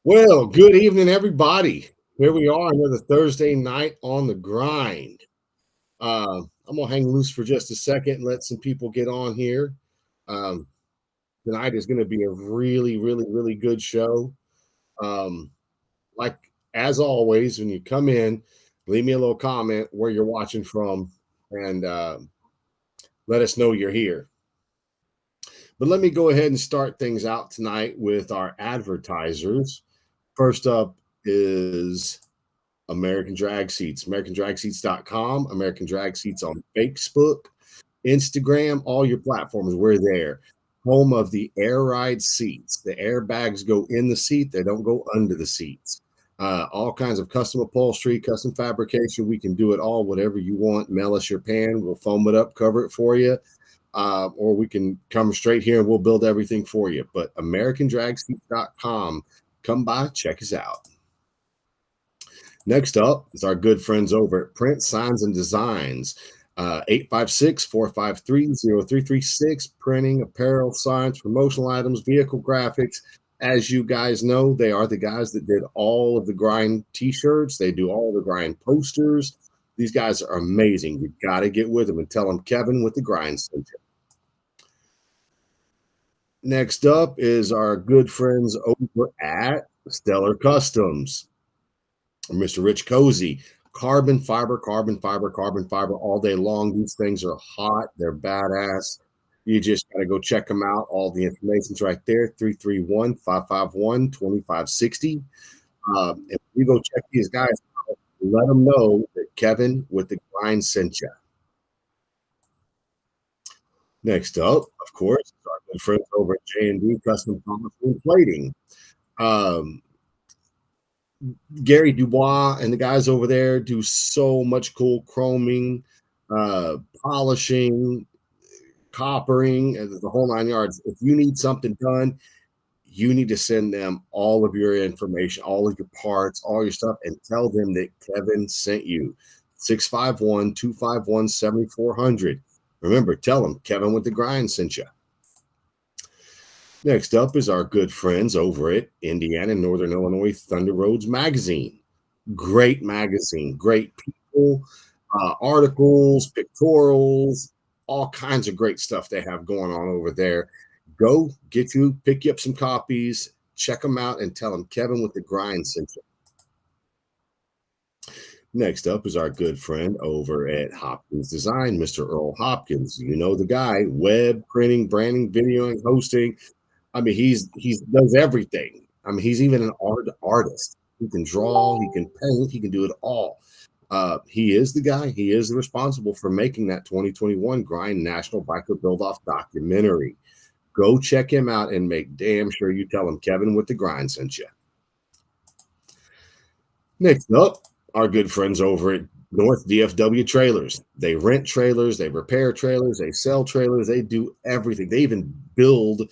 Well, good evening, everybody. Here we are, another Thursday night on the grind. I'm gonna hang loose for just a second and let some people get on here. Um, Tonight is going to be a really, really, really good show. Um, like as always, when you come in, leave me a little comment where you're watching from, and let us know you're here. But let me go ahead and start things out tonight with our advertisers. First up is American Drag Seats, AmericanDragSeats.com, American Drag Seats on Facebook, Instagram, all your platforms. We're there. Home of the air ride seats. The airbags go in the seat, they don't go under the seats. All kinds of custom upholstery, custom fabrication. We can do it all, whatever you want. Mail us your pan, we'll foam it up, cover it for you. Or we can come straight here and we'll build everything for you. But AmericanDragSeats.com, come by, check us out. Next up is our good friends over at Print Signs and Designs, 856-453-0336, printing, apparel, signs, promotional items, vehicle graphics. As you guys know, they are the guys that did all of the grind t-shirts. They do all the grind posters. These guys are amazing. You got to get with them and tell them Kevin with the grind sent you. Next up is our good friends over at Stellar Customs. Mr. Rich Cozy, carbon fiber, carbon fiber, carbon fiber all day long. These things are hot. They're badass. You just got to go check them out. All the information's right there, 331-551-2560. If you go check these guys out, let them know that Kevin with the grind sent you. Next up, of course, our good friends over at J&D Custom Polishing Plating. Gary Dubois and the guys over there do so much cool chroming, polishing, coppering, and the whole 9 yards. If you need something done, you need to send them all of your information, all of your parts, all your stuff, and tell them that Kevin sent you. 651-251-7400. Remember, tell them Kevin with the grind sent you. Next up is our good friends over at Indiana Northern Illinois Thunder Roads Magazine. Great magazine, great people, articles, pictorials, all kinds of great stuff they have going on over there. Go pick you up some copies, check them out, and tell them Kevin with the grind sent you. Next up is our good friend over at Hopkins Design, Mr. Earl Hopkins. You know the guy, web, printing, branding, videoing, hosting. I mean, he does everything. I mean, he's even an artist. He can draw, he can paint, he can do it all. He is the guy. He is responsible for making that 2021 Grind National Biker Build-Off documentary. Go check him out and make damn sure you tell him Kevin with the grind sent you. Next up, our good friends over at North DFW Trailers. They rent trailers, they repair trailers, they sell trailers, they do everything. They even build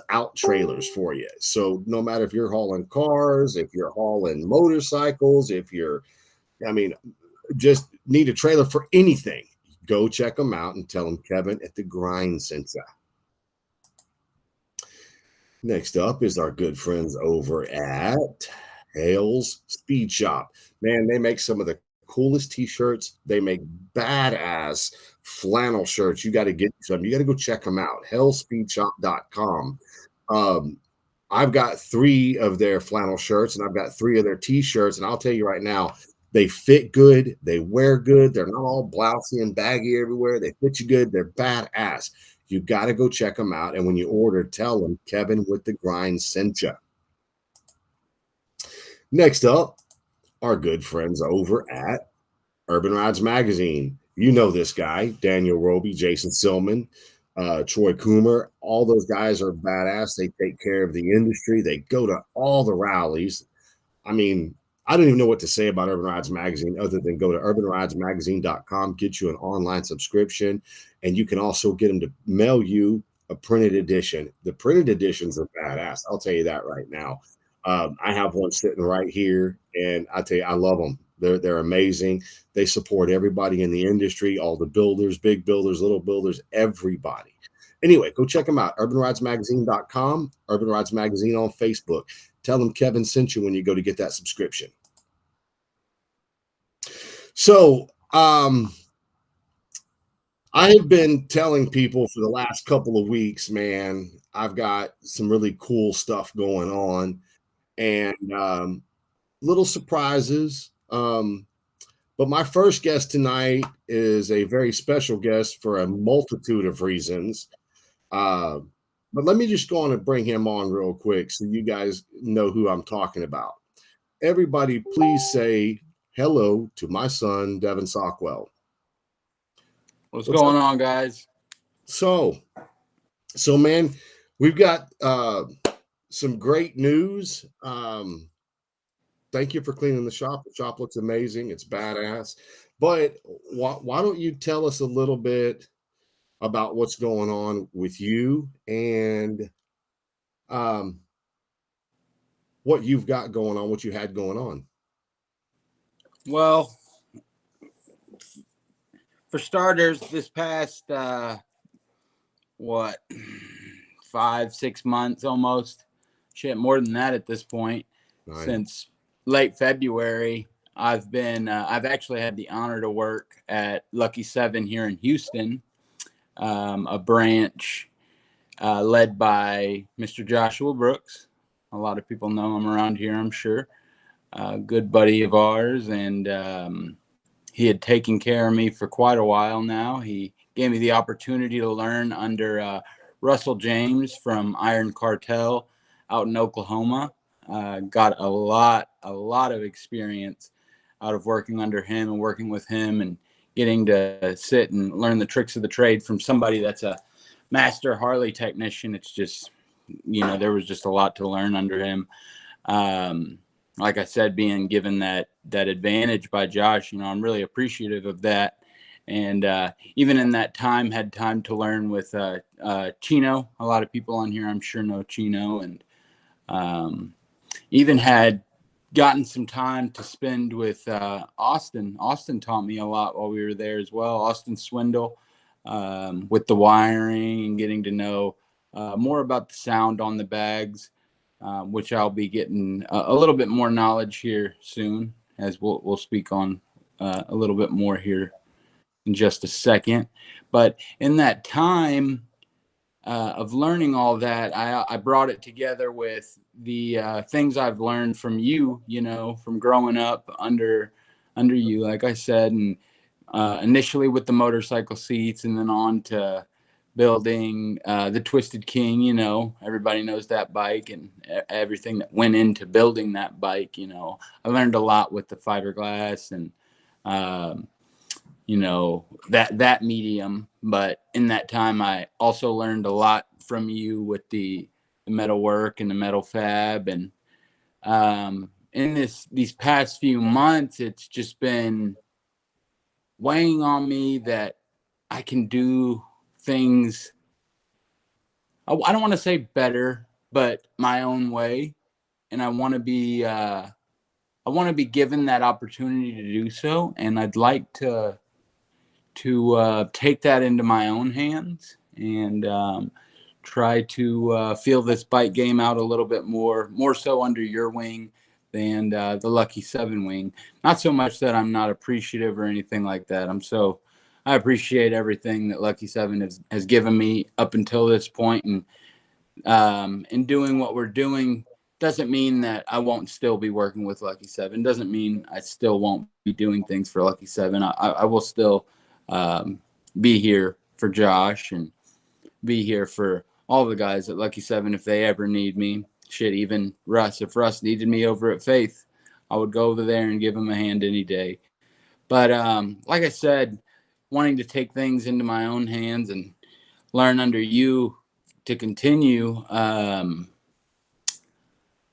out trailers for you. So no matter if you're hauling cars, if you're hauling motorcycles, just need a trailer for anything, go check them out and tell them Kevin at the grind sent you. Next up is our good friends over at Hale's Speed Shop. Man, they make some of the coolest t-shirts. They make badass flannel shirts. You got to get some. You got to go check them out. hellspeedshop.com. I've got 3 of their flannel shirts and I've got 3 of their t-shirts, and I'll tell you right now, they fit good, they wear good, they're not all blousy and baggy everywhere, they fit you good, they're badass. You got to go check them out, and when you order, tell them Kevin with the grind sent you. Next up, our good friends over at Urban Rides Magazine. You know this guy, Daniel Roby, Jason Silman, Troy Coomer. All those guys are badass. They take care of the industry. They go to all the rallies. I mean, I don't even know what to say about Urban Rides Magazine other than go to urbanridesmagazine.com, get you an online subscription, and you can also get them to mail you a printed edition. The printed editions are badass. I'll tell you that right now. I have one sitting right here, and I tell you, I love them. They're amazing. They support everybody in the industry, all the builders, big builders, little builders, everybody. Anyway, go check them out. UrbanRidesMagazine.com, Urban Rides Magazine on Facebook. Tell them Kevin sent you when you go to get that subscription. So, I have been telling people for the last couple of weeks, man, I've got some really cool stuff going on and little surprises. But my first guest tonight is a very special guest for a multitude of reasons. Uh, but let me just go on and bring him on real quick so you guys know who I'm talking about. Everybody, please say hello to my son, Devin Sockwell. What's going on, guys? So man, we've got some great news. Thank you for cleaning the shop. The shop looks amazing. It's badass. But why don't you tell us a little bit about what's going on with you and what you've got going on, what you had going on? Well, for starters, this past 5-6 months almost, shit, more than that at this point, since late February, I've actually had the honor to work at Lucky 7 here in Houston, a branch led by Mr. Joshua Brooks. A lot of people know him around here, I'm sure. A good buddy of ours, and he had taken care of me for quite a while now. He gave me the opportunity to learn under Russell James from Iron Cartel out in Oklahoma. Got a lot of experience out of working under him and working with him and getting to sit and learn the tricks of the trade from somebody that's a master Harley technician. It's just, there was just a lot to learn under him. Like I said, being given that advantage by Josh, I'm really appreciative of that. And even in that time, had time to learn with Chino. A lot of people on here, I'm sure, know Chino. And even had gotten some time to spend with Austin. Austin taught me a lot while we were there as well. Austin Swindle, with the wiring and getting to know more about the sound on the bags. Which I'll be getting a little bit more knowledge here soon, as we'll speak on a little bit more here in just a second. But in that time of learning all that, I brought it together with the things I've learned from you, from growing up under you, like I said, and initially with the motorcycle seats, and then on to building the Twisted King. Everybody knows that bike and everything that went into building that bike. I learned a lot with the fiberglass and that medium, but in that time I also learned a lot from you with the metal work and the metal fab. And in these past few months, it's just been weighing on me that I can do things, I don't want to say better, but my own way. And I want to be given that opportunity to do so. And I'd like to take that into my own hands and try to feel this bike game out a little bit more so under your wing than the Lucky 7 wing. Not so much that I'm not appreciative or anything like that. I appreciate everything that Lucky 7 has given me up until this point, and in doing what we're doing doesn't mean that I won't still be working with Lucky 7. Doesn't mean I still won't be doing things for Lucky 7. I will still be here for Josh and be here for all the guys at Lucky 7 if they ever need me. Shit, even Russ. If Russ needed me over at Faith, I would go over there and give him a hand any day. But like I said, wanting to take things into my own hands and learn under you to continue.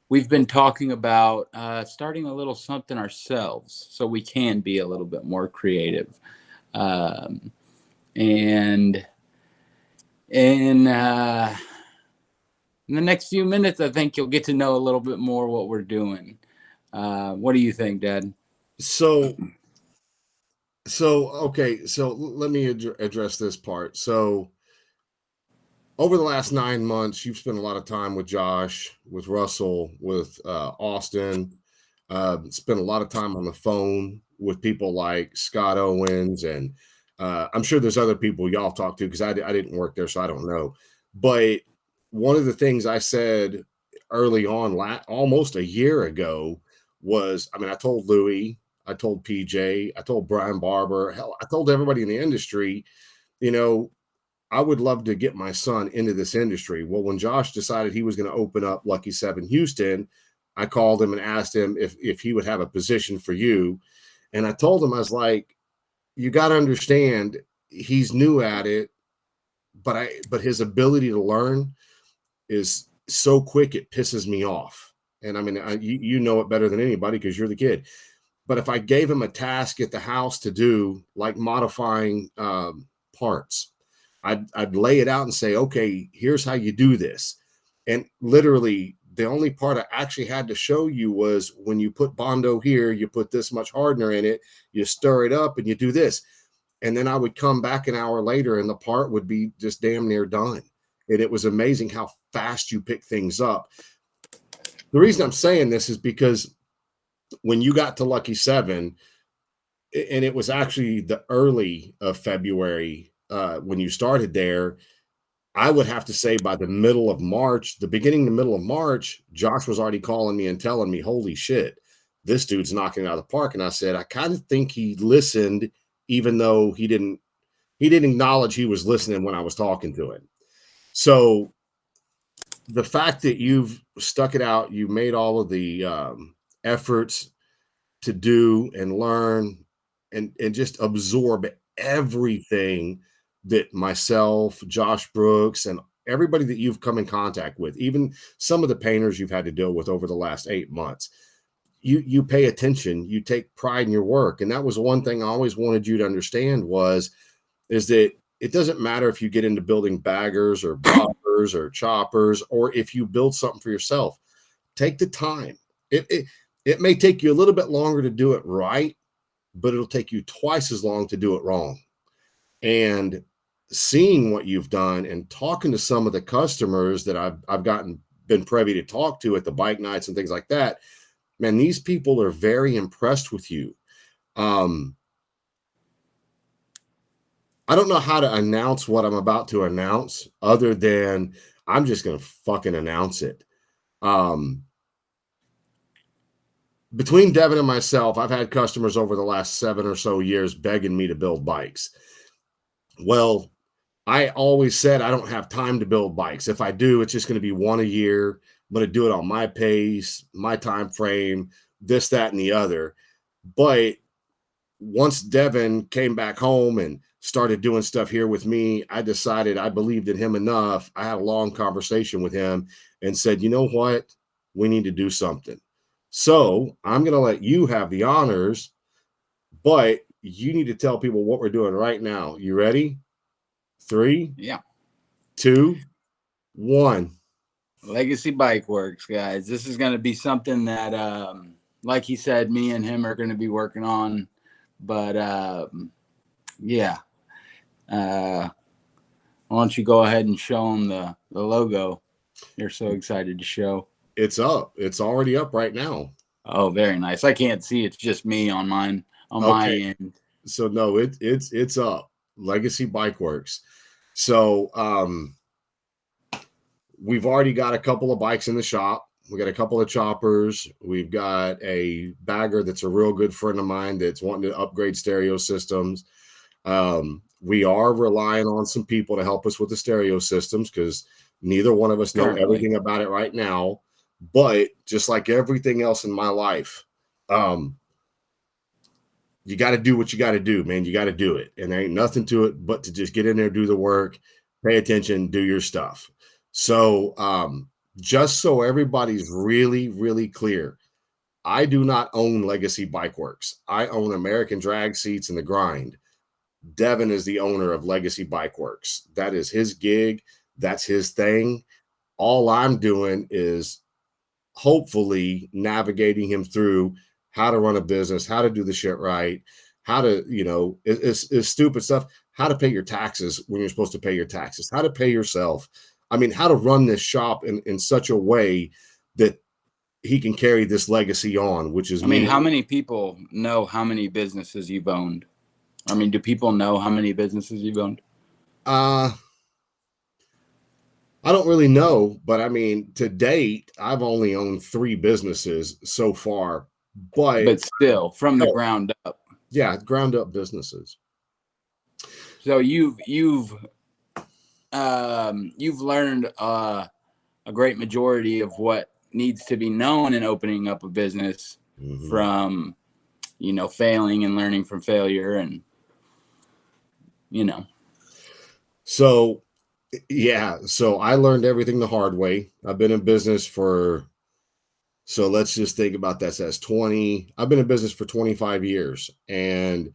We've been talking about starting a little something ourselves so we can be a little bit more creative. And in the next few minutes, I think you'll get to know a little bit more what we're doing. What do you think, Dad? So okay, so let me address this part. So over the last 9 months, you've spent a lot of time with Josh, with Russell, with Austin. Spent a lot of time on the phone with people like Scott Owens, and I'm sure there's other people y'all talked to because I didn't work there, so I don't know. But one of the things I said early on, almost a year ago, was, I mean, I told Louie, I told PJ, I told Brian Barber, hell, I told everybody in the industry, you know, I would love to get my son into this industry. Well, when Josh decided he was going to open up Lucky 7 Houston, I called him and asked him if he would have a position for you. And I told him, I was like, you got to understand, he's new at it, but his ability to learn is so quick it pisses me off. And I mean, you know it better than anybody because you're the kid. But if I gave him a task at the house to do, like modifying parts, I'd lay it out and say, okay, here's how you do this. And literally, the only part I actually had to show you was when you put Bondo here, you put this much hardener in it, you stir it up, and you do this. And then I would come back an hour later, and the part would be just damn near done. And it was amazing how fast you pick things up. The reason I'm saying this is because when you got to Lucky 7, and it was actually the early of February when you started there, I would have to say by the middle of March, the beginning, the middle of March, Josh was already calling me and telling me, holy shit, this dude's knocking it out of the park. And I said, I kind of think he listened, even though he didn't acknowledge he was listening when I was talking to him. So the fact that you've stuck it out, you made all of the efforts to do and learn and just absorb everything that myself, Josh Brooks, and everybody that you've come in contact with, even some of the painters you've had to deal with over the last 8 months, you pay attention, you take pride in your work. And that was one thing I always wanted you to understand is that it doesn't matter if you get into building baggers or boppers or choppers, or if you build something for yourself, take the time. It may take you a little bit longer to do it right, but it'll take you twice as long to do it wrong. And seeing what you've done and talking to some of the customers that I've been privy to talk to at the bike nights and things like that, man, these people are very impressed with you. I don't know how to announce what I'm about to announce other than I'm just going to fucking announce it. Between Devin and myself, I've had customers over the last 7 or so years begging me to build bikes. Well, I always said I don't have time to build bikes. If I do, it's just going to be one a year. I'm going to do it on my pace, my time frame, this, that, and the other. But once Devin came back home and started doing stuff here with me, I decided I believed in him enough. I had a long conversation with him and said, you know what? We need to do something. So I'm going to let you have the honors, but you need to tell people what we're doing right now. You ready? 3, 2, 1. Legacy Bike Works, guys. This is going to be something that, like he said, me and him are going to be working on. But yeah, why don't you go ahead and show them the logo you're so excited to show? It's up. It's already up right now. Oh, very nice. I can't see. It's just me on mine, my end. So no, it's up. Legacy Bike Works. So we've already got a couple of bikes in the shop. We got a couple of choppers. We've got a bagger that's a real good friend of mine that's wanting to upgrade stereo systems. We are relying on some people to help us with the stereo systems because neither one of us know everything about it right now. But just like everything else in my life, you got to do what you got to do, man. You got to do it. And there ain't nothing to it but to just get in there, do the work, pay attention, do your stuff. So just so everybody's really, really clear, I do not own Legacy Bike Works. I own American Drag Seats and The Grind. Devin is the owner of Legacy Bike Works. That is his gig. That's his thing. All I'm doing is hopefully navigating him through how to run a business, how to do the shit right, how to, it's stupid stuff, how to pay your taxes when you're supposed to pay your taxes, how to pay yourself. I mean, how to run this shop in such a way that he can carry this legacy on, which is I mean, how many people know how many businesses you've owned? I mean, do people know how many businesses you've owned? I don't really know, but I mean, to date, I've only owned 3 businesses so far, but still from the ground up. Yeah, ground up businesses. So you've learned a great majority of what needs to be known in opening up a business from, failing and learning from failure and, So, yeah. So I learned everything the hard way. I've been in business so let's just think about that as 20. I've been in business for 25 years, and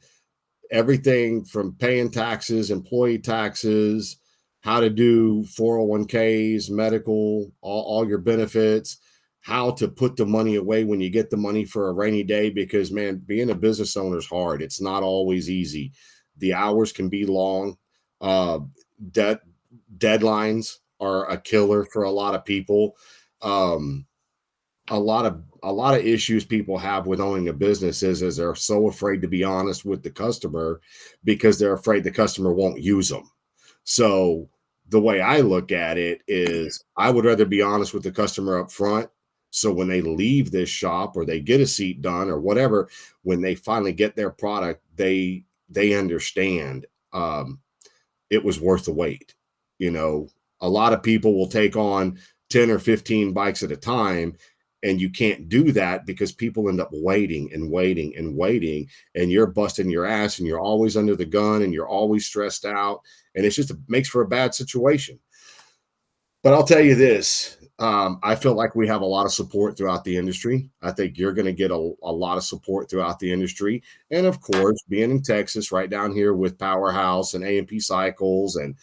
everything from paying taxes, employee taxes, how to do 401ks, medical, all your benefits, how to put the money away when you get the money for a rainy day, because man, being a business owner is hard. It's not always easy. The hours can be long. Deadlines are a killer for a lot of people. Um, a lot of issues people have with owning a business is they're so afraid to be honest with the customer because they're afraid the customer won't use them. So the way I look at it is I would rather be honest with the customer up front. So when they leave this shop or they get a seat done or whatever, when they finally get their product, they understand it was worth the wait. A lot of people will take on 10 or 15 bikes at a time, and you can't do that because people end up waiting and waiting and waiting, and you're busting your ass and you're always under the gun and you're always stressed out, and it makes for a bad situation. But I'll tell you this, I feel like we have a lot of support throughout the industry. I think you're going to get a lot of support throughout the industry. And of course, being in Texas, right down here with Powerhouse and A&P Cycles and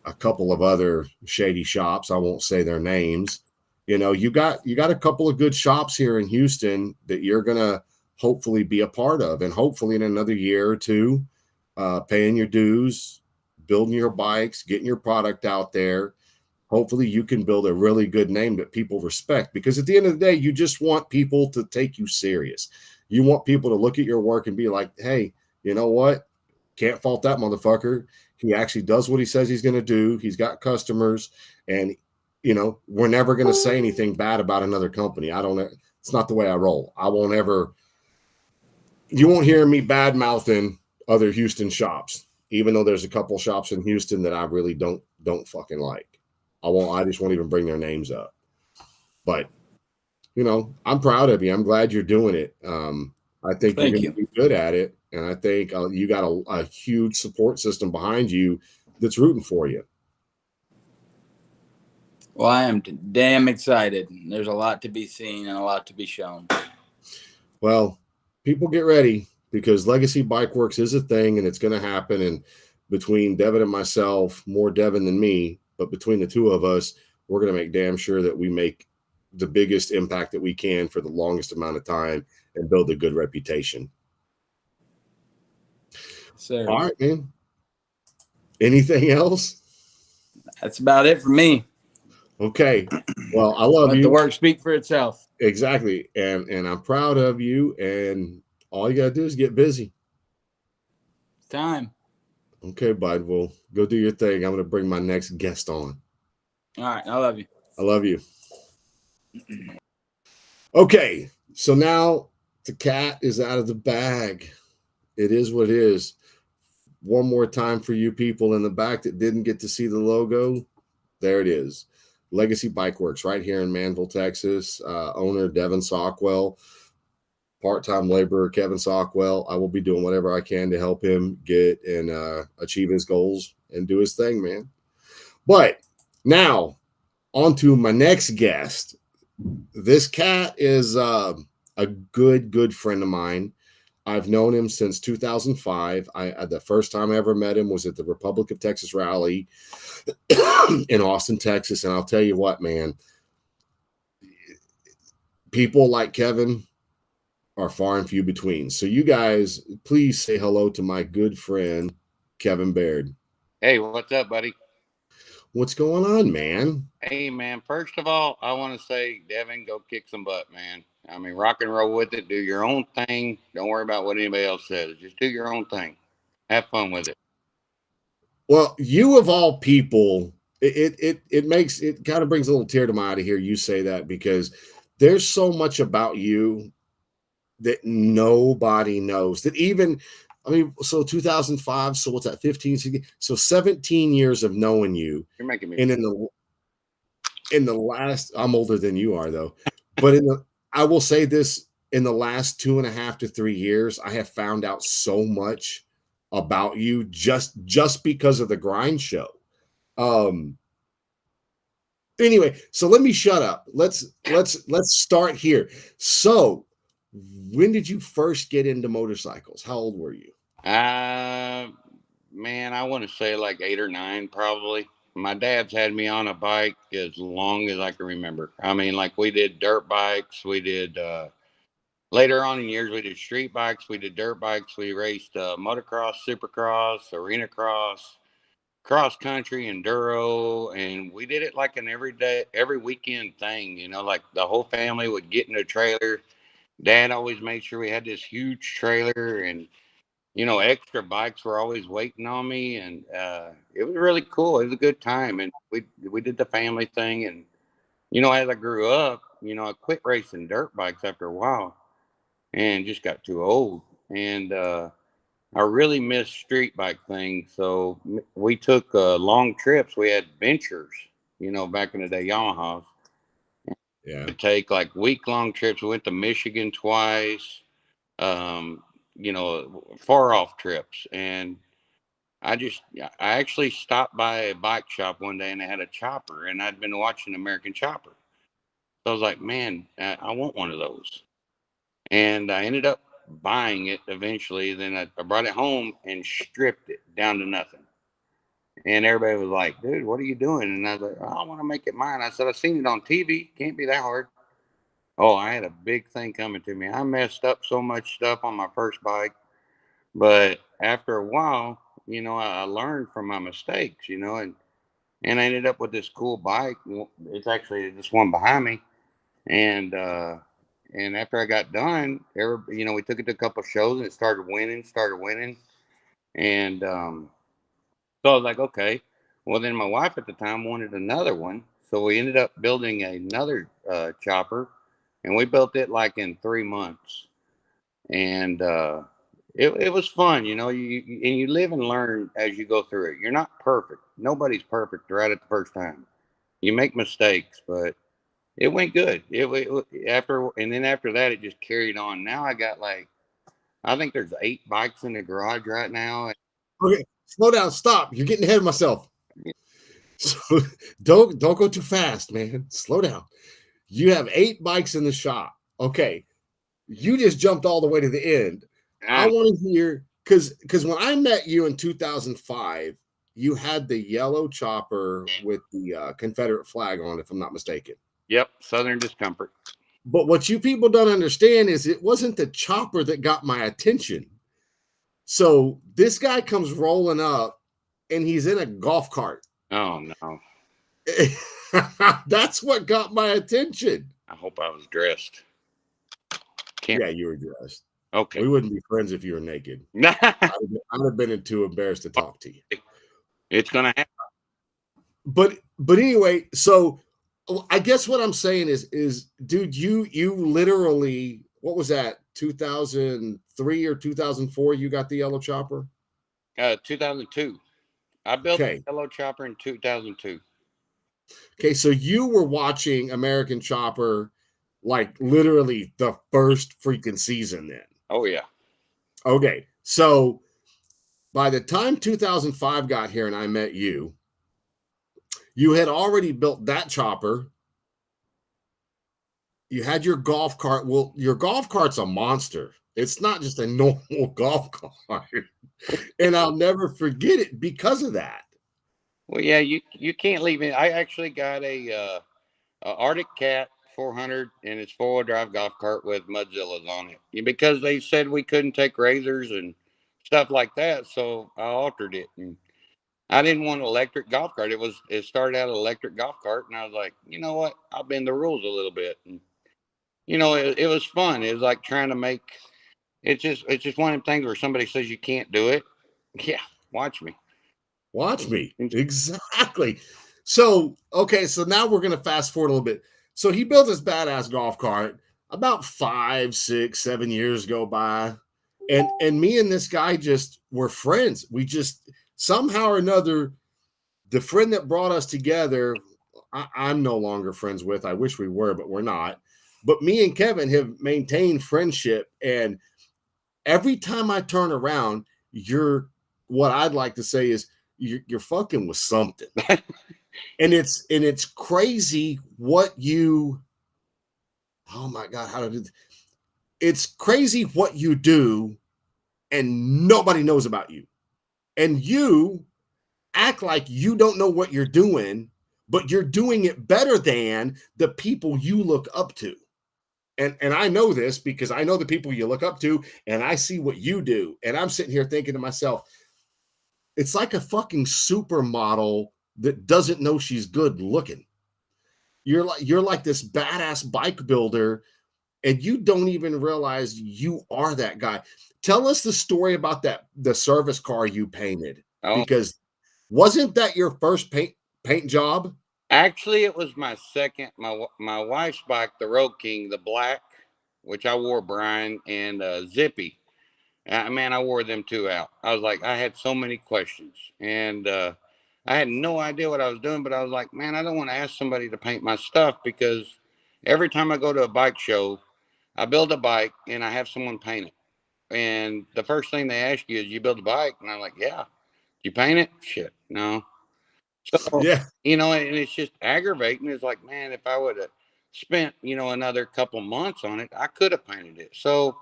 a couple of other shady shops, I won't say their names. You got a couple of good shops here in Houston that you're going to hopefully be a part of. And hopefully in another year or two, paying your dues, building your bikes, getting your product out there. Hopefully you can build a really good name that people respect, because at the end of the day, you just want people to take you serious. You want people to look at your work and be like, hey, you know what? Can't fault that motherfucker. He actually does what he says he's going to do. He's got customers, and we're never going to say anything bad about another company. It's not the way I roll. You won't hear me bad mouthing other Houston shops, even though there's a couple shops in Houston that I really don't fucking like. I just won't even bring their names up. But I'm proud of you. I'm glad you're doing it. I think you're going to be good at it, and I think you got a huge support system behind you that's rooting for you. Well, I am damn excited. There's a lot to be seen and a lot to be shown. Well, people get ready, because Legacy Bike Works is a thing, and it's going to happen. And between Devin and myself, more Devin than me, but between the two of us, we're going to make damn sure that we make the biggest impact that we can for the longest amount of time and build a good reputation. Sir. All right, man. Anything else? That's about it for me. Okay. Well, I love you. Let the work speak for itself. Exactly. And I'm proud of you. And all you got to do is get busy. It's time. Okay, bud. Well, go do your thing. I'm going to bring my next guest on. All right. I love you. I love you. Okay. So now the cat is out of the bag. It is what it is. One more time for you people in the back that didn't get to see the logo. There it is. Legacy Bike Works right here in Manville, Texas. Owner Devin Sockwell. Part-time laborer Kevin Sockwell. I will be doing whatever I can to help him get and achieve his goals and do his thing, man. But now, on to my next guest. This cat is a good friend of mine. I've known him since 2005. The first time I ever met him was at the Republic of Texas rally in Austin, Texas. And I'll tell you what, man, people like Kevin are far and few between. So you guys, please say hello to my good friend, Kevin Baird. Hey, what's up, buddy? What's going on, man? Hey, man. First of all, I want to say, Devin, go kick some butt, man. I mean, rock and roll with it. Do your own thing. Don't worry about what anybody else says. Just do your own thing. Have fun with it. Well, you of all people, it makes it kind of brings a little tear to my eye to hear you say that, because there's so much about you that nobody knows. That even, I mean, so 2005, so what's that, 15, 16, so 17 years of knowing you. You're making me. And in the last, I'm older than you are though, but I will say this, in the last 2.5 to 3 years, I have found out so much about you just because of the grind show. Um, anyway, so let me shut up. Let's start here. So, when did you first get into motorcycles? How old were you? Uh, Man, I want to say like 8 or 9, probably. My dad's had me on a bike as long as I can remember. I mean, like we did dirt bikes. We did, later on in years, we did street bikes. We did dirt bikes. We raced motocross, supercross, arena cross, cross country, enduro, and we did it like an everyday, every weekend thing. Like the whole family would get in a trailer. Dad always made sure we had this huge trailer, and extra bikes were always waiting on me, and it was really cool. It was a good time, and we did the family thing, and as I grew up, I quit racing dirt bikes after a while, and just got too old, and I really missed street bike things. So we took long trips. We had ventures, back in the day, Yamahas. Yeah. We take like week-long trips. We went to Michigan twice, um, far off trips. And I actually stopped by a bike shop one day and they had a chopper, and I'd been watching American Chopper. So I was like, man, I want one of those. And I ended up buying it eventually. Then I brought it home and stripped it down to nothing. And everybody was like, dude, what are you doing? And I was like, I want to make it mine. I said, I've seen it on TV. Can't be that hard. Oh, I had a big thing coming to me. I messed up so much stuff on my first bike. But after a while, I learned from my mistakes, and I ended up with this cool bike. It's actually this one behind me. And after I got done, we took it to a couple shows and it started winning. And so I was like, okay. Well, then my wife at the time wanted another one. So we ended up building another chopper, and we built it like in 3 months. And it was fun. And you live and learn as you go through it. You're not perfect. Nobody's perfect right at the first time. You make mistakes, but it went good. After that, it just carried on. Now I got like, I think there's 8 bikes in the garage right now. Okay, slow down. Stop. You're getting ahead of myself. So don't go too fast, man. Slow down. You have 8 bikes in the shop. Okay, you just jumped all the way to the end. I want to hear, because when I met you in 2005, you had the yellow chopper with the Confederate flag on, if I'm not mistaken. Yep, Southern Discomfort. But what you people don't understand is it wasn't the chopper that got my attention. So this guy comes rolling up and he's in a golf cart. Oh, no. That's what got my attention. I hope I was dressed. Yeah, you were dressed. Okay. We wouldn't be friends if you were naked. I'd have been too embarrassed to talk to you. It's going to happen. But anyway, so I guess what I'm saying is, dude, you literally, what was that, 2003 or 2004? You got the yellow chopper. 2002. I built the yellow chopper in 2002. Okay, so you were watching American Chopper like literally the first freaking season then. Oh yeah. Okay, so by the time 2005 got here and I met you, you had already built that chopper. You had your golf cart. Well, your golf cart's a monster. It's not just a normal golf cart. And I'll never forget it because of that. Well, yeah, you can't leave it. I actually got a Arctic Cat 400, and it's 4-wheel drive golf cart with Mudzillas on it, because they said we couldn't take razors and stuff like that. So I altered it, and I didn't want an electric golf cart. It started out an electric golf cart, and I was like, you know what? I'll bend the rules a little bit, and it was fun. It was like trying to make. It's just one of them things where somebody says you can't do it. Yeah, watch me. Watch me. Exactly. So, okay, so now we're going to fast forward a little bit. So he built this badass golf cart. About 5, 6, 7 years go by. And me and this guy just were friends. We just somehow or another, the friend that brought us together, I'm no longer friends with. I wish we were, but we're not. But me and Kevin have maintained friendship. And every time I turn around, what I'd like to say is you're fucking with something. and it's crazy what you, oh my God, how to do this. It's crazy what you do and nobody knows about you. And you act like you don't know what you're doing, but you're doing it better than the people you look up to. And I know this because I know the people you look up to, and I see what you do. And I'm sitting here thinking to myself, it's like a fucking supermodel that doesn't know she's good looking. You're like this badass bike builder, and you don't even realize you are that guy. Tell us the story about the service car you painted, because wasn't that your first paint job? Actually, it was my second. My wife's bike, the Road King, the black, which I wore, Brian, and Zippy. Man, I wore them two out. I was like, I had so many questions, and I had no idea what I was doing. But I was like, man, I don't want to ask somebody to paint my stuff, because every time I go to a bike show, I build a bike and I have someone paint it. And the first thing they ask you is, you build a bike? And I'm like, yeah. You paint it? Shit, no. So, Yeah. and it's just aggravating. It's like, man, if I would have spent, another couple months on it, I could have painted it. So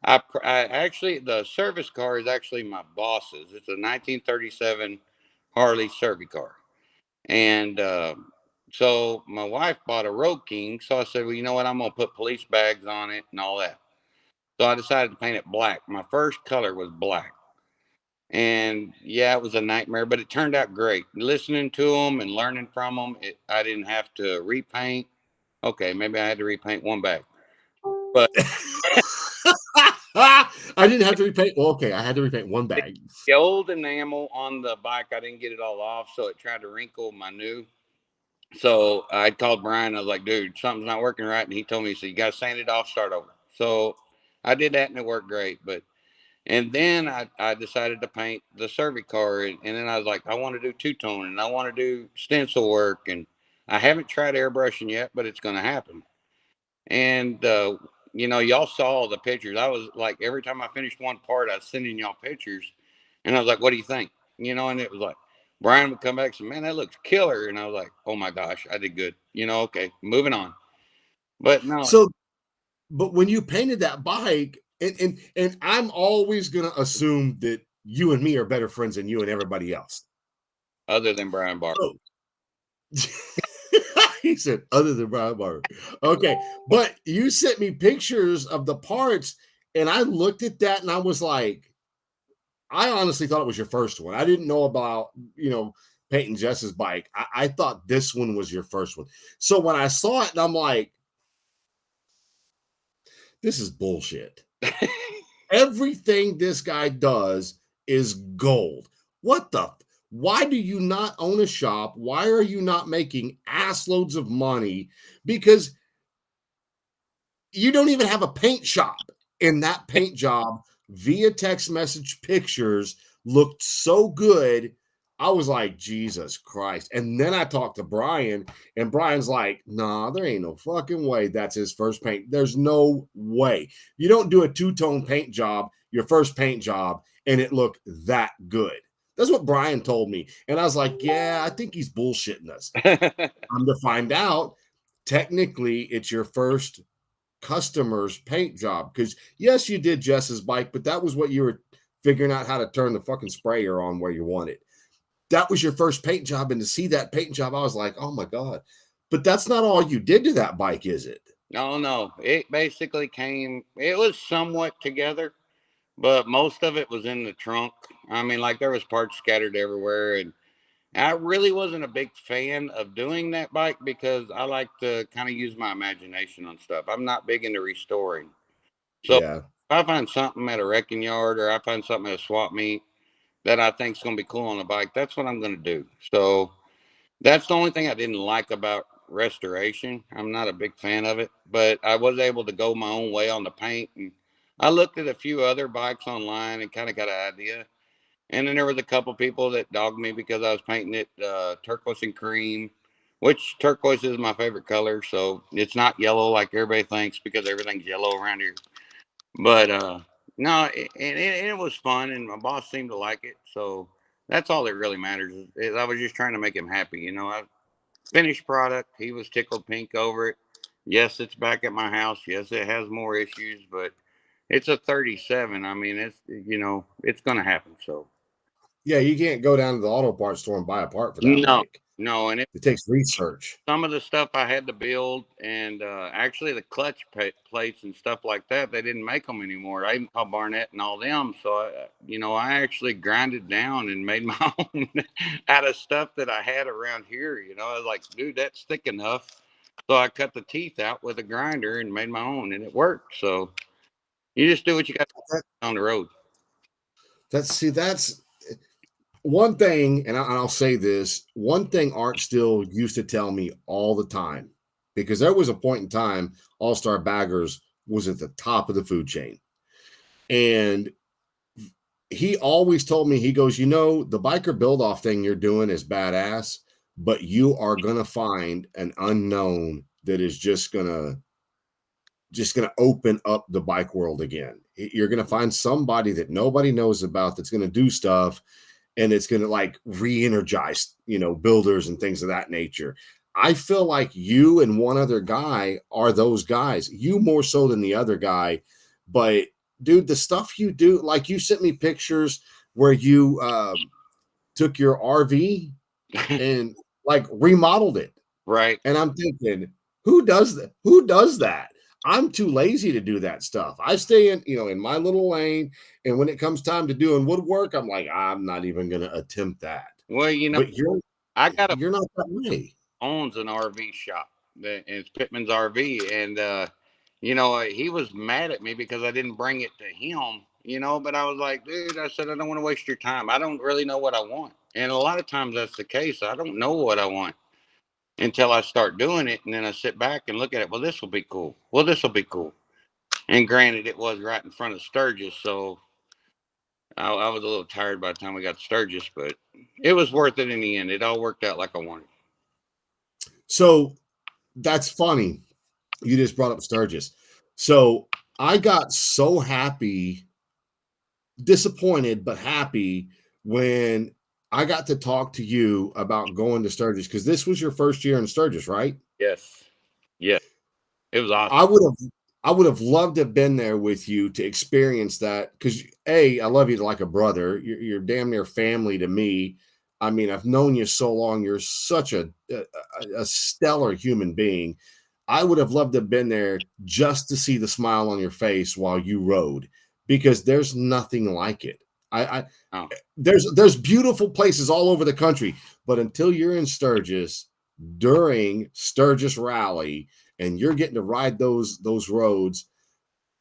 I actually, the service car is actually my boss's. It's a 1937 Harley service car. And so my wife bought a Road King. So I said, well, you know what? I'm going to put police bags on it and all that. So I decided to paint it black. My first color was black. And yeah, it was a nightmare, but it turned out great. Listening to them and learning from them, I didn't have to repaint. Okay, maybe I had to repaint one bag, but I didn't have to repaint. Well, okay, I had to repaint one bag. the old enamel on the bike, I didn't get it all off, so it tried to wrinkle my new. So I called Brian. I was like, dude, something's not working right. And he told me, he said, you got to sand it off, start over. So I did that and it worked great. And then I decided to paint the service car. And then I was like, I want to do two-tone and I want to do stencil work. And I haven't tried airbrushing yet, but it's going to happen. And, y'all saw the pictures. I was like, every time I finished one part, I was sending y'all pictures. And I was like, what do you think? And it was like, Brian would come back and say, man, that looks killer. And I was like, oh my gosh, I did good. Okay, moving on. But no. So, but when you painted that bike, and I'm always going to assume that you and me are better friends than you and everybody else. Other than Brian Barber. Oh. He said, other than Brian Barber. Okay. But you sent me pictures of the parts, and I looked at that and I was like, I honestly thought it was your first one. I didn't know about, painting Jess's bike. I thought this one was your first one. So when I saw it, and I'm like, this is bullshit. Everything this guy does is gold. Why do you not own a shop? Why are you not making ass loads of money? Because you don't even have a paint shop. And that paint job via text message pictures looked so good. I was like, Jesus Christ. And then I talked to Brian, and Brian's like, nah, there ain't no fucking way that's his first paint. There's no way. You don't do a two-tone paint job, your first paint job, and it looked that good. That's what Brian told me. And I was like, yeah, I think he's bullshitting us. I'm to find out, technically, it's your first customer's paint job. Because, yes, you did Jess's bike, but that was what you were figuring out how to turn the fucking sprayer on where you want it. That was your first paint job. And to see that paint job, I was like, oh, my God. But that's not all you did to that bike, is it? No. It basically it was somewhat together. but most of it was in the trunk. I mean, like there was parts scattered everywhere, and I really wasn't a big fan of doing that bike because I like to kind of use my imagination on stuff. I'm not big into restoring. So if Yeah. I find something at a wrecking yard or I find something at a swap meet that I think is going to be cool on the bike, that's what I'm going to do. So that's the only thing I didn't like about restoration. I'm not a big fan of it, but I was able to go my own way on the paint. And I looked at a few other bikes online and kind of got an idea. And then there was a couple people that dogged me because I was painting it turquoise and cream, which turquoise is my favorite color. So it's not yellow like everybody thinks because everything's yellow around here. But no, it was fun, and my boss seemed to like it. So that's all that really matters. Is I was just trying to make him happy. You know, I finished product. He was tickled pink over it. Yes, it's back at my house. Yes, it has more issues, but it's a 37. I mean, it's going to happen. So Yeah, you can't go down to the auto parts store and buy a part for that no, bike. no, and It takes research. some of the stuff I had to build, and actually the clutch plates and stuff like that, they didn't make them anymore. I even called Barnett and all them. So I actually grinded down and made my own out of stuff that I had around here. I was like, dude, that's thick enough. So I cut the teeth out with a grinder and made my own, and it worked. So you just do what you got on the road. That's one thing, and I'll say this one thing Art still used to tell me all the time, because there was a point in time All Star Baggers was at the top of the food chain. And he always told me, he goes, the biker build off thing you're doing is badass, but you are going to find an unknown that is just going to open up the bike world again. You're going to find somebody that nobody knows about that's going to do stuff, and it's going to like re-energize, builders and things of that nature. I feel like you and one other guy are those guys. You more so than the other guy, but dude, the stuff you do, like you sent me pictures where you took your RV and like remodeled it. Right. And I'm thinking, who does that? Who does that? I'm too lazy to do that stuff. I stay in my little lane. And when it comes time to doing woodwork, I'm like, I'm not even going to attempt that. Well, But I got a you're not that way. owns an RV shop. It's Pittman's RV, and he was mad at me because I didn't bring it to him. But I was like, dude, I said I don't want to waste your time. I don't really know what I want, and a lot of times that's the case. I don't know what I want until I start doing it, and then I sit back and look at it. Well, this will be cool. Well, this will be cool. And granted, it was right in front of Sturgis, so I was a little tired by the time we got to Sturgis, but it was worth it in the end. It all worked out like I wanted. So that's funny. You just brought up Sturgis. So I got so happy, disappointed, but happy when I got to talk to you about going to Sturgis, because this was your first year in Sturgis, right? Yes. Yes. It was awesome. I would have loved to have been there with you to experience that, because I love you like a brother. You're damn near family to me. I mean, I've known you so long. You're such a stellar human being. I would have loved to have been there just to see the smile on your face while you rode, because there's nothing like it. Oh. There's beautiful places all over the country, but until you're in Sturgis during Sturgis Rally and you're getting to ride those roads,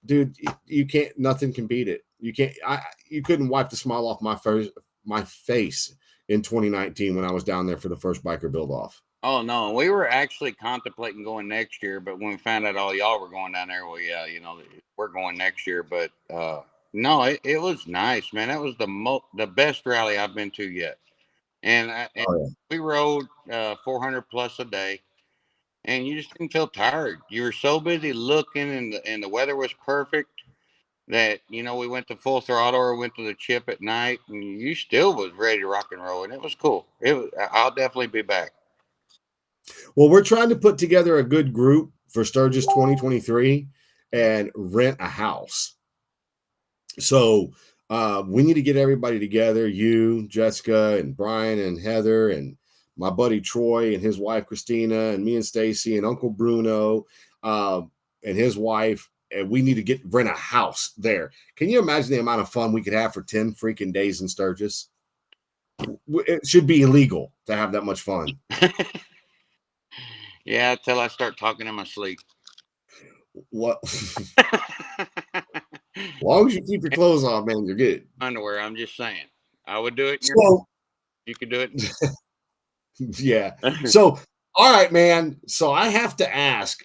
dude, you can't. Nothing can beat it. You can't. You couldn't wipe the smile off my face in 2019 when I was down there for the first biker build off. Oh no, we were actually contemplating going next year, but when we found out all y'all were going down there, well, yeah, we're going next year. But no, it was nice, man. That was the best rally I've been to yet, and we rode 400 plus a day, and you just didn't feel tired. You were so busy looking, and the weather was perfect that we went to full throttle or went to the chip at night, and you still was ready to rock and roll, and it was cool. I'll definitely be back. Well, we're trying to put together a good group for Sturgis 2023 and rent a house. So we need to get everybody together, you, Jessica, and Brian, and Heather, and my buddy Troy, and his wife Christina, and me and Stacy, and Uncle Bruno, and his wife. and we need to rent a house there. Can you imagine the amount of fun we could have for 10 freaking days in Sturgis? It should be illegal to have that much fun. Yeah, until I start talking in my sleep. What? As long as you keep your clothes on, man, you're good. Underwear, I'm just saying. I would do it. So, you could do it. Yeah. So, all right, man. So I have to ask,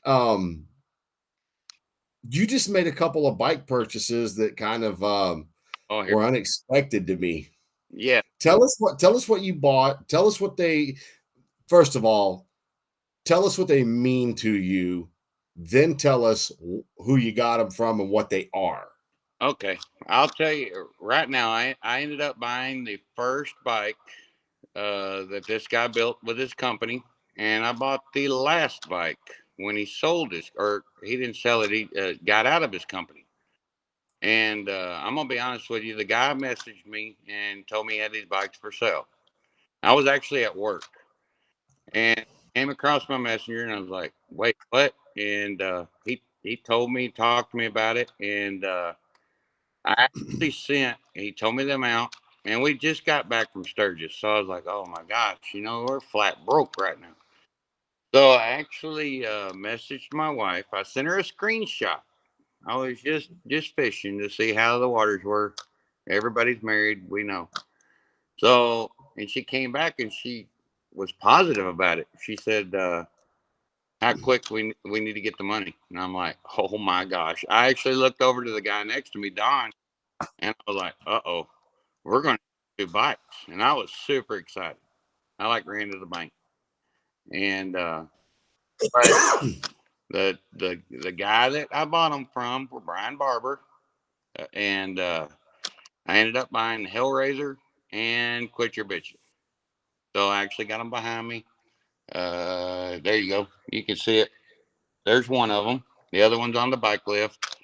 you just made a couple of bike purchases that kind of were unexpected to me. Yeah. Tell us what you bought. Tell us what they, first of all, tell us what they mean to you. Then tell us who you got them from and what they are. Okay. I'll tell you right now, I ended up buying the first bike that this guy built with his company. And I bought the last bike when he sold his, or he didn't sell it, he got out of his company. And I'm going to be honest with you, the guy messaged me and told me he had these bikes for sale. I was actually at work and came across my messenger and I was like, wait, what? And he told me, talked to me about it. And I actually he told me the amount. And we just got back from Sturgis. So I was like, oh my gosh, we're flat broke right now. So I actually messaged my wife. I sent her a screenshot. I was just fishing to see how the waters were. Everybody's married, we know. So, and she came back and she was positive about it. She said, how quick we need to get the money. And I'm like, oh my gosh. I actually looked over to the guy next to me, Don, and I was like, uh-oh, we're going to do bikes. And I was super excited. I like ran to the bank. And but the guy that I bought them from was Brian Barber. And I ended up buying the Hellraiser and Quit Your Bitching. So I actually got them behind me. There you go. You can see it. There's one of them. The other one's on the bike lift.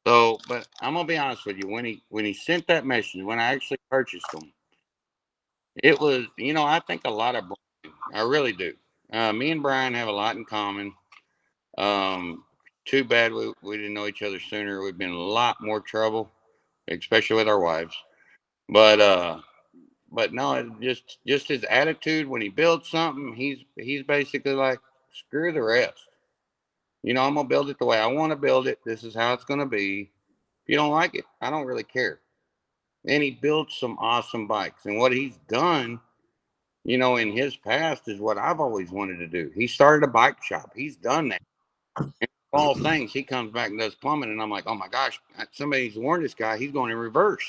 So, but I'm gonna be honest with you. When he sent that message, when I actually purchased them, it was I think a lot of Brian. I really do. Me and Brian have a lot in common. Too bad we didn't know each other sooner. We've been in a lot more trouble, especially with our wives. But no, just his attitude when he builds something, he's basically like, screw the rest. I'm gonna build it the way I want to build it. This is how it's gonna be. If you don't like it, I don't really care. And he built some awesome bikes. And what he's done, in his past is what I've always wanted to do. He started a bike shop. He's done that. And all things, he comes back and does plumbing, and I'm like, oh my gosh, somebody's warned this guy. He's going in reverse.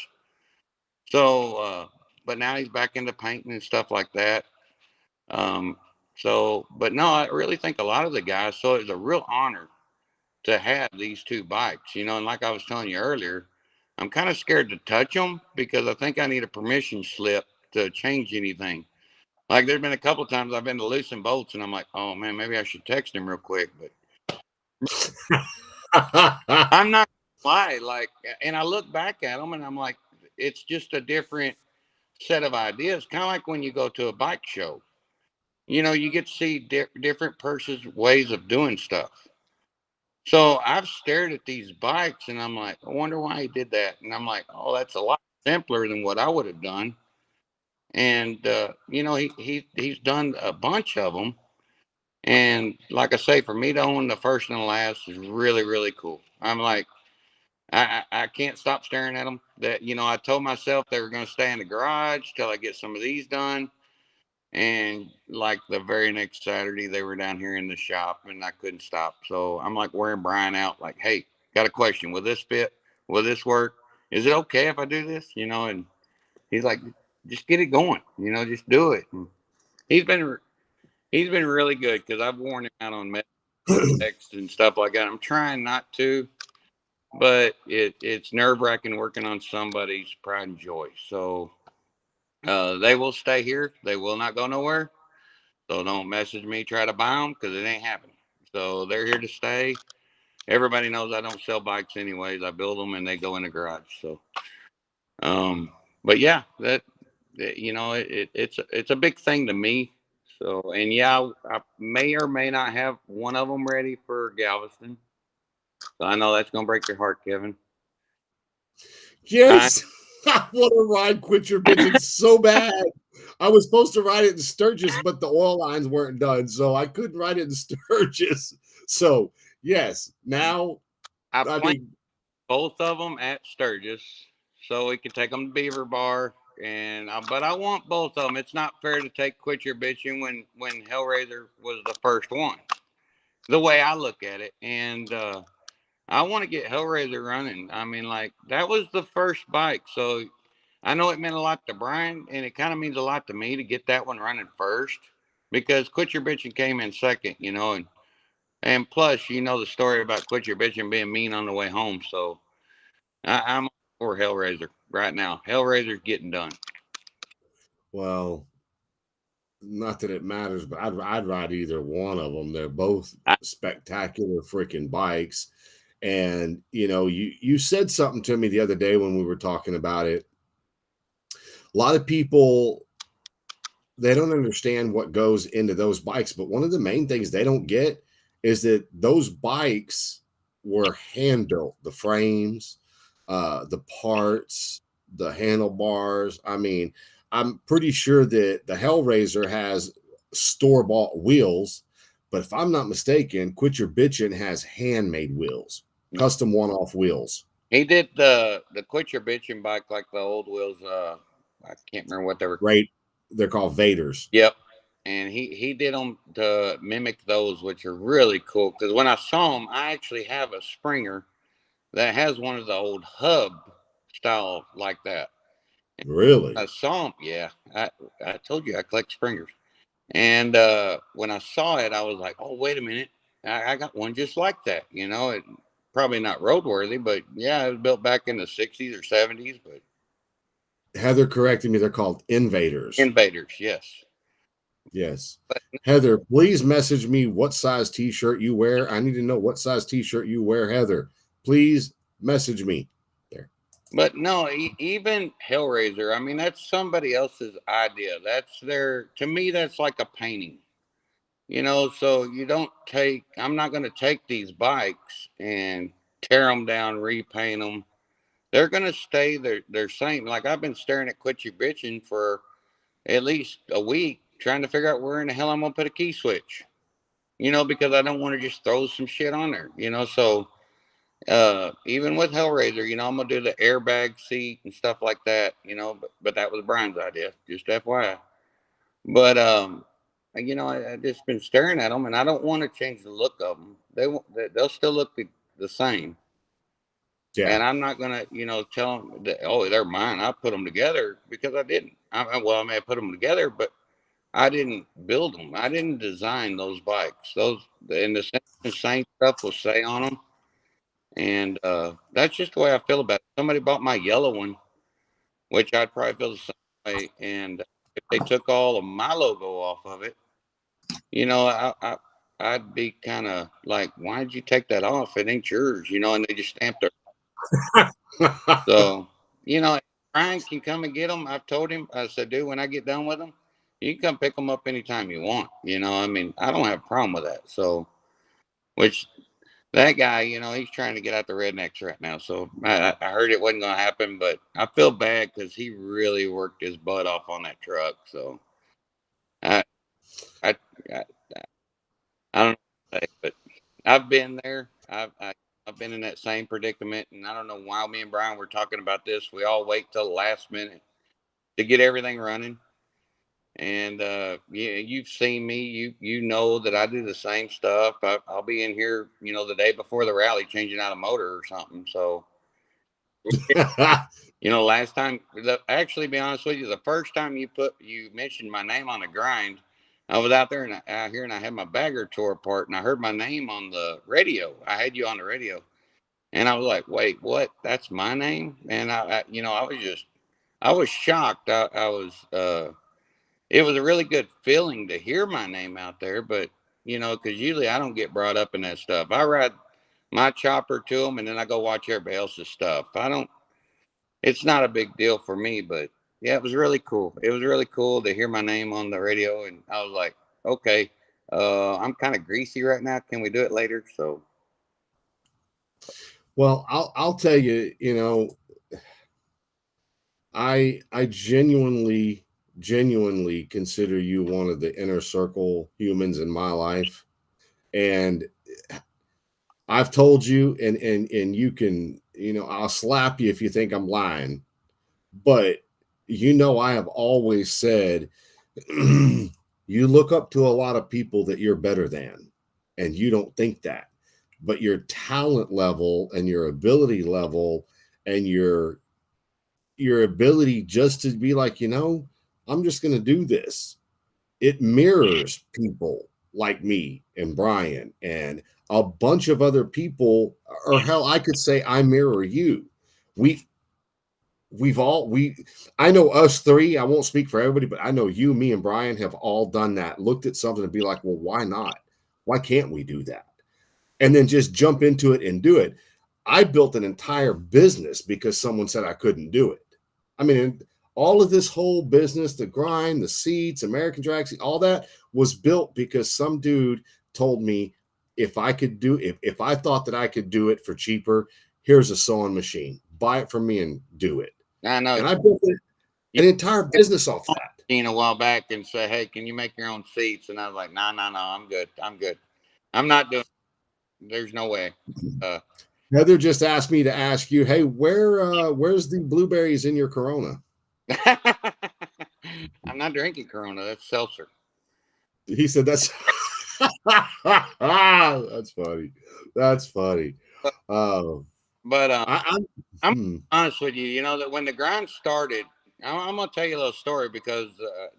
So, but now he's back into painting and stuff like that. Um, but no, I really think a lot of the guys. So it's a real honor to have these two bikes, and like I was telling you earlier, I'm kind of scared to touch them because I think I need a permission slip to change anything. Like there's been a couple of times I've been to loosen bolts and I'm like, oh man, maybe I should text him real quick. But I'm not gonna lie, like, and I look back at them and I'm like, it's just a different set of ideas. Kind of like when you go to a bike show, you get to see different person's ways of doing stuff. So I've stared at these bikes and I'm like, I wonder why he did that. And I'm like, oh, that's a lot simpler than what I would have done. And he's done a bunch of them. And like I say, for me to own the first and the last is really, really cool. I'm like, I can't stop staring at them. That I told myself they were going to stay in the garage till I get some of these done. And like the very next Saturday, they were down here in the shop and I couldn't stop. So I'm like wearing Brian out, like, hey, got a question. Will this fit? Will this work? Is it okay if I do this? And he's like, just get it going, just do it. And he's been really good because I've worn him out on text and stuff like that. I'm trying not to, but it's nerve wracking working on somebody's pride and joy. So they will stay here. They will not go nowhere. So don't message me, try to buy them because it ain't happening. So they're here to stay. Everybody knows I don't sell bikes anyways. I build them and they go in the garage. So, but yeah, it's a big thing to me. So, and yeah, I may or may not have one of them ready for Galveston. So I know that's gonna break your heart, Kevin. Yes, I want to ride Quit Your Bitching so bad. I was supposed to ride it in Sturgis, but the oil lines weren't done, so I couldn't ride it in Sturgis. So yes, now I I plan mean, both of them at Sturgis, so we could take them to Beaver Bar. But I want both of them. It's not fair to take Quit Your Bitching when Hellraiser was the first one. The way I look at it, and I want to get Hellraiser running. I mean, like that was the first bike, so I know it meant a lot to Brian, and it kind of means a lot to me to get that one running first because Quit Your Bitching came in second, and plus, you know the story about Quit Your Bitching being mean on the way home. So I'm for Hellraiser right now. Hellraiser's getting done. well, not that it matters, but I'd ride either one of them. They're both I, spectacular freaking bikes. And you said something to me the other day when we were talking about it. A lot of people, they don't understand what goes into those bikes, but one of the main things they don't get is that those bikes were hand built. The frames, the parts, the handlebars. I mean, I'm pretty sure that the Hellraiser has store bought wheels, but if I'm not mistaken, Quit Your Bitchin' has handmade wheels, custom one off wheels. he did the Quit Your Bitching bike like the old wheels. I can't remember what they were. Right? They're called Vaders. Yep. And he did them to mimic those, which are really cool. Because when I saw them, I actually have a Springer that has one of the old hub style like that. I Really? saw them. Yeah, I told you I collect Springers. And when I saw it, I was like, oh, wait a minute. I got one just like that. It probably not roadworthy, but yeah, it was built back in the 60s or 70s. But Heather corrected me. They're called Invaders. Invaders, yes. Yes. Heather, please message me what size t-shirt you wear. I need to know what size t-shirt you wear, Heather. Please message me. There. But no, even Hellraiser, I mean, that's somebody else's idea. To me, that's like a painting, so you don't I'm not going to take these bikes and tear them down, repaint them. They're going to stay their same. Like I've been staring at Quit Your Bitching for at least a week trying to figure out where in the hell I'm going to put a key switch, because I don't want to just throw some shit on there, so even with Hellraiser, I'm gonna do the airbag seat and stuff like that, but that was Brian's idea, just FYI. But I just been staring at them, and I don't want to change the look of them. They'll still look the same, Yeah. and I'm not gonna tell them that, oh, they're mine. I put them together because I didn't. I may have put them together, but I didn't build them. I didn't design those bikes. Those and the same stuff will say on them. And that's just the way I feel about it. Somebody bought my yellow one, which I'd probably feel the same way. And if they took all of my logo off of it, I'd be kind of like, why'd you take that off? It ain't yours, and they just stamped it. So, Brian can come and get them. I've told him, I said, dude, when I get done with them, you can come pick them up anytime you want. I mean, I don't have a problem with that. So, which that guy, he's trying to get out the rednecks right now. So I heard it wasn't going to happen, but I feel bad because he really worked his butt off on that truck. So I, I, I, I don't know what to say, but I've been there. I've been in that same predicament, and I don't know why me and Brian were talking about this. We all wait till the last minute to get everything running. And yeah, you've seen me. You know that I do the same stuff. I'll be in here, the day before the rally, changing out a motor or something. So last time, actually, be honest with you, the first time you mentioned my name on the grind, I was out there and out here, and I had my bagger tore apart, and I heard my name on the radio. I had you on the radio, and I was like, "Wait, what? That's my name?" And I was shocked. I was. It was a really good feeling to hear my name out there, but because usually I don't get brought up in that stuff. I ride my chopper to them, and then I go watch everybody else's stuff. I don't. It's not a big deal for me, but yeah, it was really cool. It was really cool to hear my name on the radio, and I was like, okay, I'm kind of greasy right now. Can we do it later? So Well, I'll tell you, you know, I genuinely consider you one of the inner circle humans in my life. And I've told you, and you can, you know, I'll slap you if you think I'm lying, but you know, I have always said you look up to a lot of people that you're better than, and you don't think that, but your talent level and your ability level and your ability just to be like, you know, I'm just going to do this. It mirrors people like me and Brian and a bunch of other people, or hell, I could say I mirror you. We we've all we I know us three, I won't speak for everybody, but I know you, me, and Brian have all done that, looked at something and be like, well, why not? Why can't we do that? And then just jump into it and do it. I built an entire business because someone said I couldn't do it. I mean, all of this whole business, the grind, the seats, American drag seat, all that was built because some dude told me if I could do if I thought that I could do it for cheaper, here's a sewing machine. Buy it from me and do it. I know. And I built You an entire business off that. a while back and say, "Hey, can you make your own seats?" And I was like, "No, no, no, I'm good. I'm good. I'm not doing. There's no way." Uh, Heather just asked me to ask you, hey, where's the blueberries in your Corona? I'm not drinking Corona. That's seltzer. He said that's that's funny. That's funny. But, Oh, but I'm hmm. honest with you. You know that when the grind started, I'm gonna tell you a little story because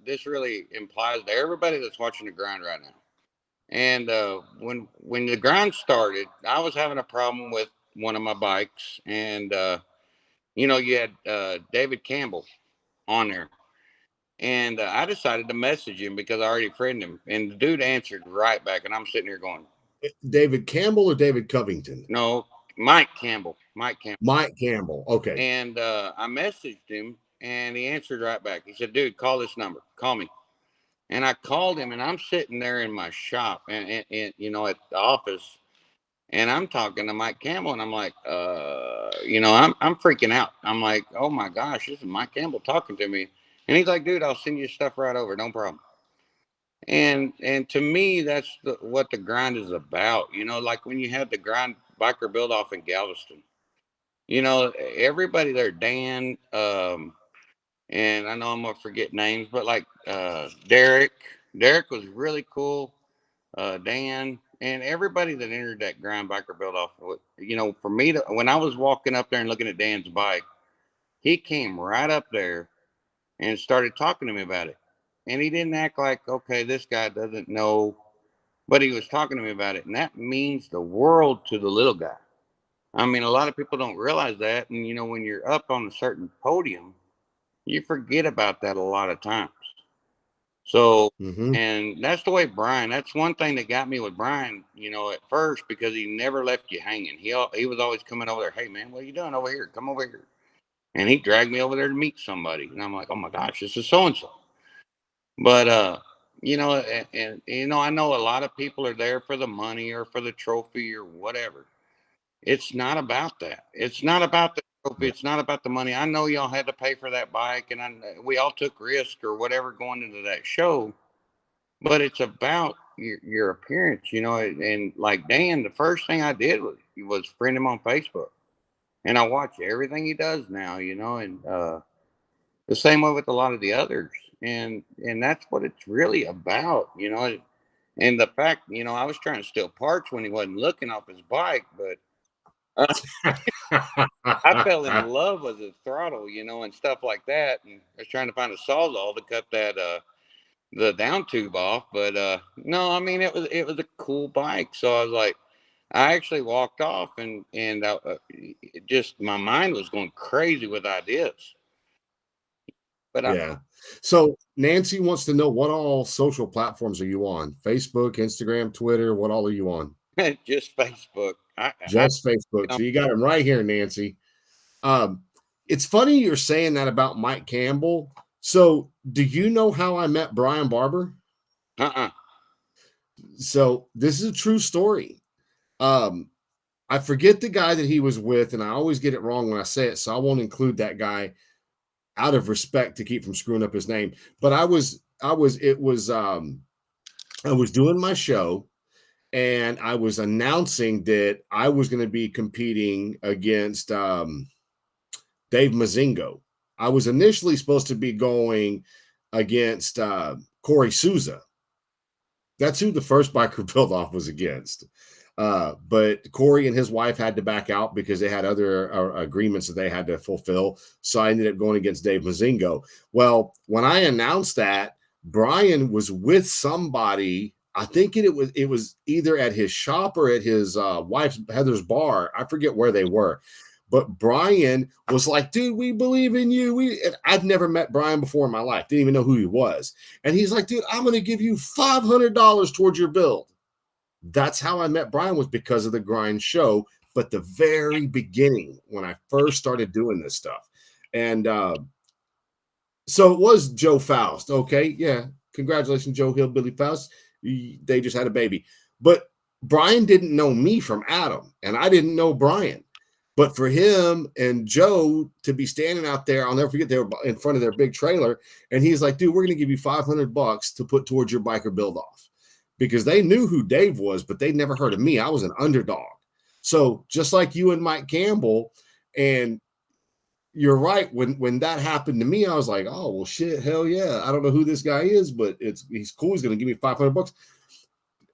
this really implies to everybody that's watching the grind right now. And when the grind started, I was having a problem with one of my bikes, and you know, you had David Campbell on there. And I decided to message him because I already friended him. And the dude answered right back. And I'm sitting here going, David Campbell or David Covington? no, Mike Campbell. Mike Campbell. Mike Campbell. Okay. And I messaged him and he answered right back. He said, dude, call this number. Call me. And I called him and I'm sitting there in my shop and you know, at the office. And I'm talking to Mike Campbell and I'm like, you know, I'm freaking out. I'm like, oh my gosh, this is Mike Campbell talking to me. And he's like, dude, I'll send you stuff right over. No problem. And to me that's what the grind is about, you know, like when you had the grind biker build off in Galveston, you know, everybody there, Dan, and I know I'm gonna forget names, but like Derek was really cool, Dan, and everybody that entered that grind biker build off, you know, for me to, when I was walking up there and looking at Dan's bike, he came right up there and started talking to me about it, and he didn't act like, okay, this guy doesn't know. But he was talking to me about it, and that means the world to the little guy. I mean, a lot of people don't realize that. And, you know, when you're up on a certain podium, you forget about that a lot of times. So, Mm-hmm. and that's the way Brian, that's one thing that got me with Brian, you know, at first, because he never left you hanging. He was always coming over there. Hey, man, what are you doing over here? Come over here. And he dragged me over there to meet somebody. And I'm like, oh my gosh, this is so and so. But you know, and you know, I know a lot of people are there for the money or for the trophy or whatever. It's not about that. It's not about the trophy. Yeah. It's not about the money. I know y'all had to pay for that bike, and we all took risk or whatever going into that show. But it's about your appearance, you know. And like Dan, the first thing I did was friend him on Facebook, and I watch everything he does now, you know, and the same way with a lot of the others, and that's what it's really about, you know. And the fact, you know, I was trying to steal parts when he wasn't looking off his bike, but I fell in love with the throttle, you know, and stuff like that, and I was trying to find a sawzall to cut that the down tube off, but no, I mean, it was a cool bike, so I was like, I actually walked off, and it just my mind was going crazy with ideas, but I Yeah. So Nancy wants to know what all social platforms are you on? Facebook, Instagram, Twitter. What all are you on? just Facebook. Just Facebook. You So you got him right here, Nancy. Um, it's funny you're saying that about Mike Campbell. So do you know how I met Brian Barber? uh-uh. So this is a true story. Um, I forget the guy that he was with, and I always get it wrong when I say it, so I won't include that guy out of respect to keep from screwing up his name. But I was doing my show, and I was announcing that I was going to be competing against Dave Mazingo. I was initially supposed to be going against Corey Souza. That's who the first biker build off was against. But Corey and his wife had to back out because they had other agreements that they had to fulfill. So I ended up going against Dave Mazingo. Well, when I announced that, Brian was with somebody. I think it was either at his shop or at his wife's Heather's bar. I forget where they were. But Brian was like, dude, we believe in you. And I'd never met Brian before in my life. Didn't even know who he was. And he's like, dude, I'm going to give you $500 towards your build. That's how I met Brian, was because of the Grind show. But the very beginning, when I first started doing this stuff. And so it was Joe Faust. Okay, yeah. Congratulations, Joe Hillbilly Faust. They just had a baby. But Brian didn't know me from Adam. And I didn't know Brian. But for him and Joe to be standing out there, I'll never forget, they were in front of their big trailer. And he's like, dude, we're going to give you $500 to put towards your biker build off, because they knew who Dave was, but they'd never heard of me. I was an underdog. So just like you and Mike Campbell, and you're right. When that happened to me, I was like, oh, well, shit, hell yeah. I don't know who this guy is, but he's cool. He's going to give me $500.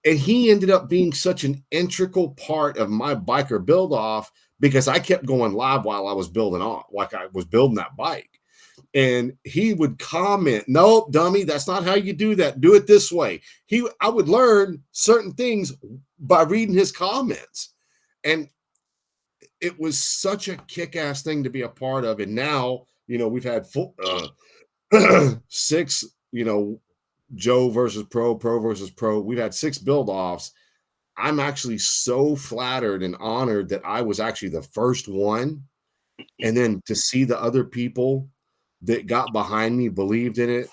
And he ended up being such an integral part of my biker build off, because I kept going live while I was building on, like I was building that bike. And he would comment, nope, dummy, that's not how you do that. Do it this way. I would learn certain things by reading his comments. And it was such a kick-ass thing to be a part of. And now, we've had 6, Joe versus pro versus pro. We've had 6 build offs. I'm actually so flattered and honored that I was actually the first one. And then to see the other people that got behind me, believed in it,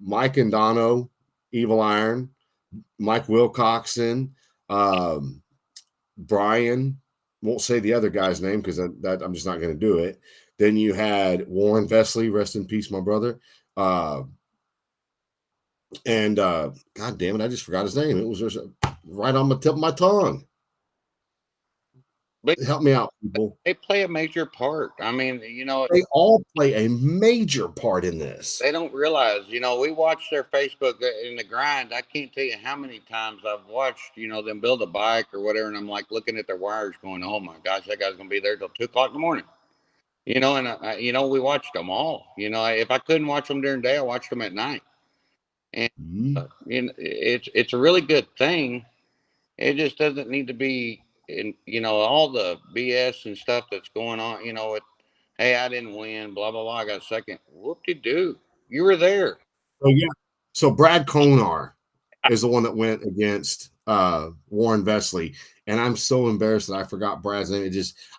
Mike and Dono, Evil Iron, Mike Wilcoxon, Brian, won't say the other guy's name because that I'm just not going to do it. Then you had Warren Vesley, rest in peace, my brother. And God damn it, I just forgot his name. It was just right on the tip of my tongue. But help me out, people. They play a major part. I mean, they all play a major part in this. They don't realize, we watch their Facebook in the grind. I can't tell you how many times I've watched, them build a bike or whatever, and I'm like looking at their wires going, oh my gosh, that guy's going to be there till 2:00 in the morning. And we watched them all. If I couldn't watch them during the day, I watched them at night. And it's a really good thing. It just doesn't need to be in, all the BS and stuff that's going on. Hey, I didn't win, blah blah blah. I got second. Whoop-de-doo. You were there. Oh yeah. So Brad Konar is the one that went against Warren Vesley, and I'm so embarrassed that I forgot Brad's name.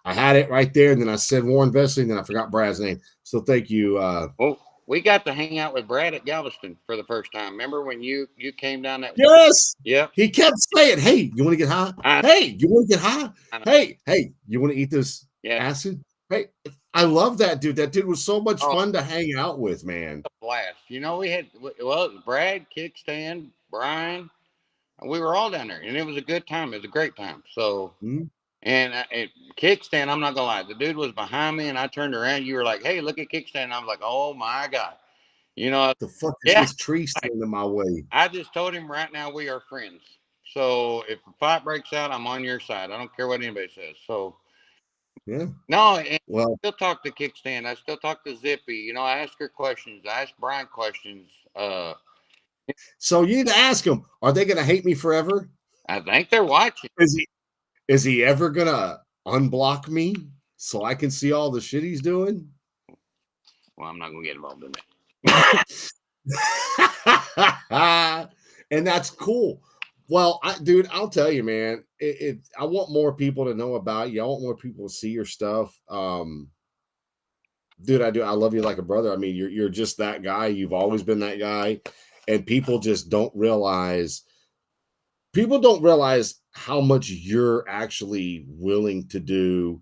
I had it right there, and then I said Warren Vesley, and then I forgot Brad's name. So thank you. Well, we got to hang out with Brad at Galveston for the first time. Remember when you came down that? Yes. Yeah. He kept saying, "Hey, you want to get high? Hey, you want to get high? Hey, you want to eat this acid? Hey." I love that dude. That dude was so much fun to hang out with, man. A blast. We had, it was Brad, Kickstand, Brian. We were all down there, and it was a good time. It was a great time. So, and Kickstand, I'm not going to lie. The dude was behind me, and I turned around. You were like, hey, look at Kickstand. And I was like, oh, my God. The fuck is this tree standing in my way? I just told him right now we are friends. So if a fight breaks out, I'm on your side. I don't care what anybody says. So, yeah. No, and I still talk to Kickstand. I still talk to Zippy. I ask her questions. I ask Brian questions. So you need to ask them, are they going to hate me forever? I think they're watching. Is he ever going to unblock me so I can see all the shit he's doing? Well, I'm not going to get involved in that. And that's cool. Well, dude, I'll tell you, man, I want more people to know about you. I want more people to see your stuff. Dude, I do. I love you like a brother. I mean, you're just that guy. You've always been that guy. And people just don't realize how much you're actually willing to do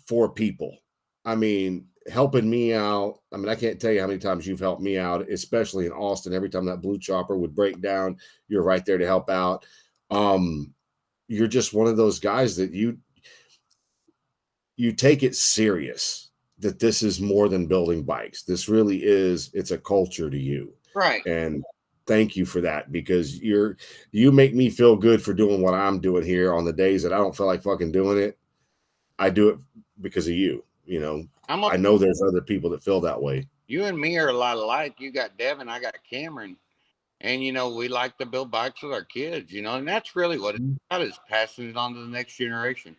for people. I mean, helping me out. I mean, I can't tell you how many times you've helped me out, especially in Austin. Every time that blue chopper would break down, you're right there to help out. Um, you're just one of those guys that you take it serious, that this is more than building bikes. This really is, it's a culture to you. Right. And thank you for that, because you make me feel good for doing what I'm doing here on the days that I don't feel like fucking doing it. I do it because of you. You know, I know there's other people that feel that way. You and me are a lot alike. You got Devin, I got Cameron. And, we like to build bikes with our kids, and that's really what it's about, is passing it on to the next generation.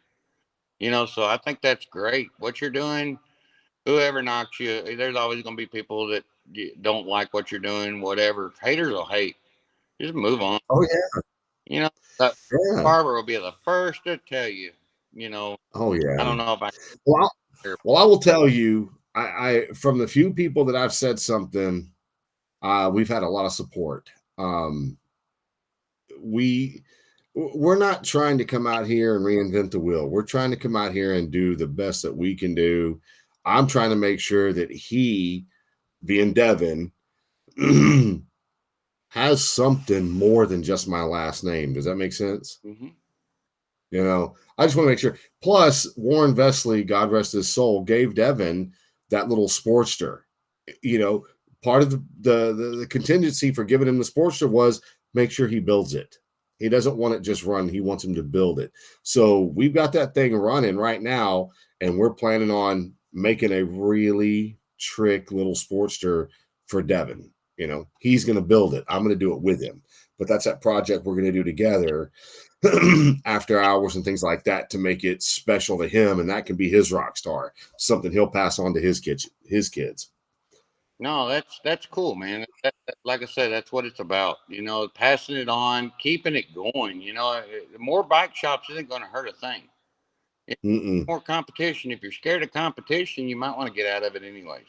So I think that's great. What you're doing, whoever knocks you, there's always going to be people that don't like what you're doing, whatever. Haters will hate. Just move on. Oh, yeah. That Yeah. barber will be the first to tell you, Oh, yeah. I don't know if I. Well, I will tell you, I from the few people that I've said something, we've had a lot of support. We're not trying to come out here and reinvent the wheel. We're trying to come out here and do the best that we can do. I'm trying to make sure that he, being Devin, has something more than just my last name. Does that make sense? Mm-hmm. I just want to make sure. Plus, Warren Vesley, God rest his soul, gave Devin that little Sportster. Part of the contingency for giving him the Sportster was make sure he builds it. He doesn't want it just run. He wants him to build it. So we've got that thing running right now, and we're planning on making a really trick little Sportster for Devin. He's going to build it. I'm going to do it with him. But that's that project we're going to do together after hours and things like that to make it special to him. And that can be his rock star, something he'll pass on to his kids. No, that's cool, man. Like I said, that's what it's about. Passing it on, keeping it going. More bike shops isn't going to hurt a thing. More competition. If you're scared of competition, you might want to get out of it anyways.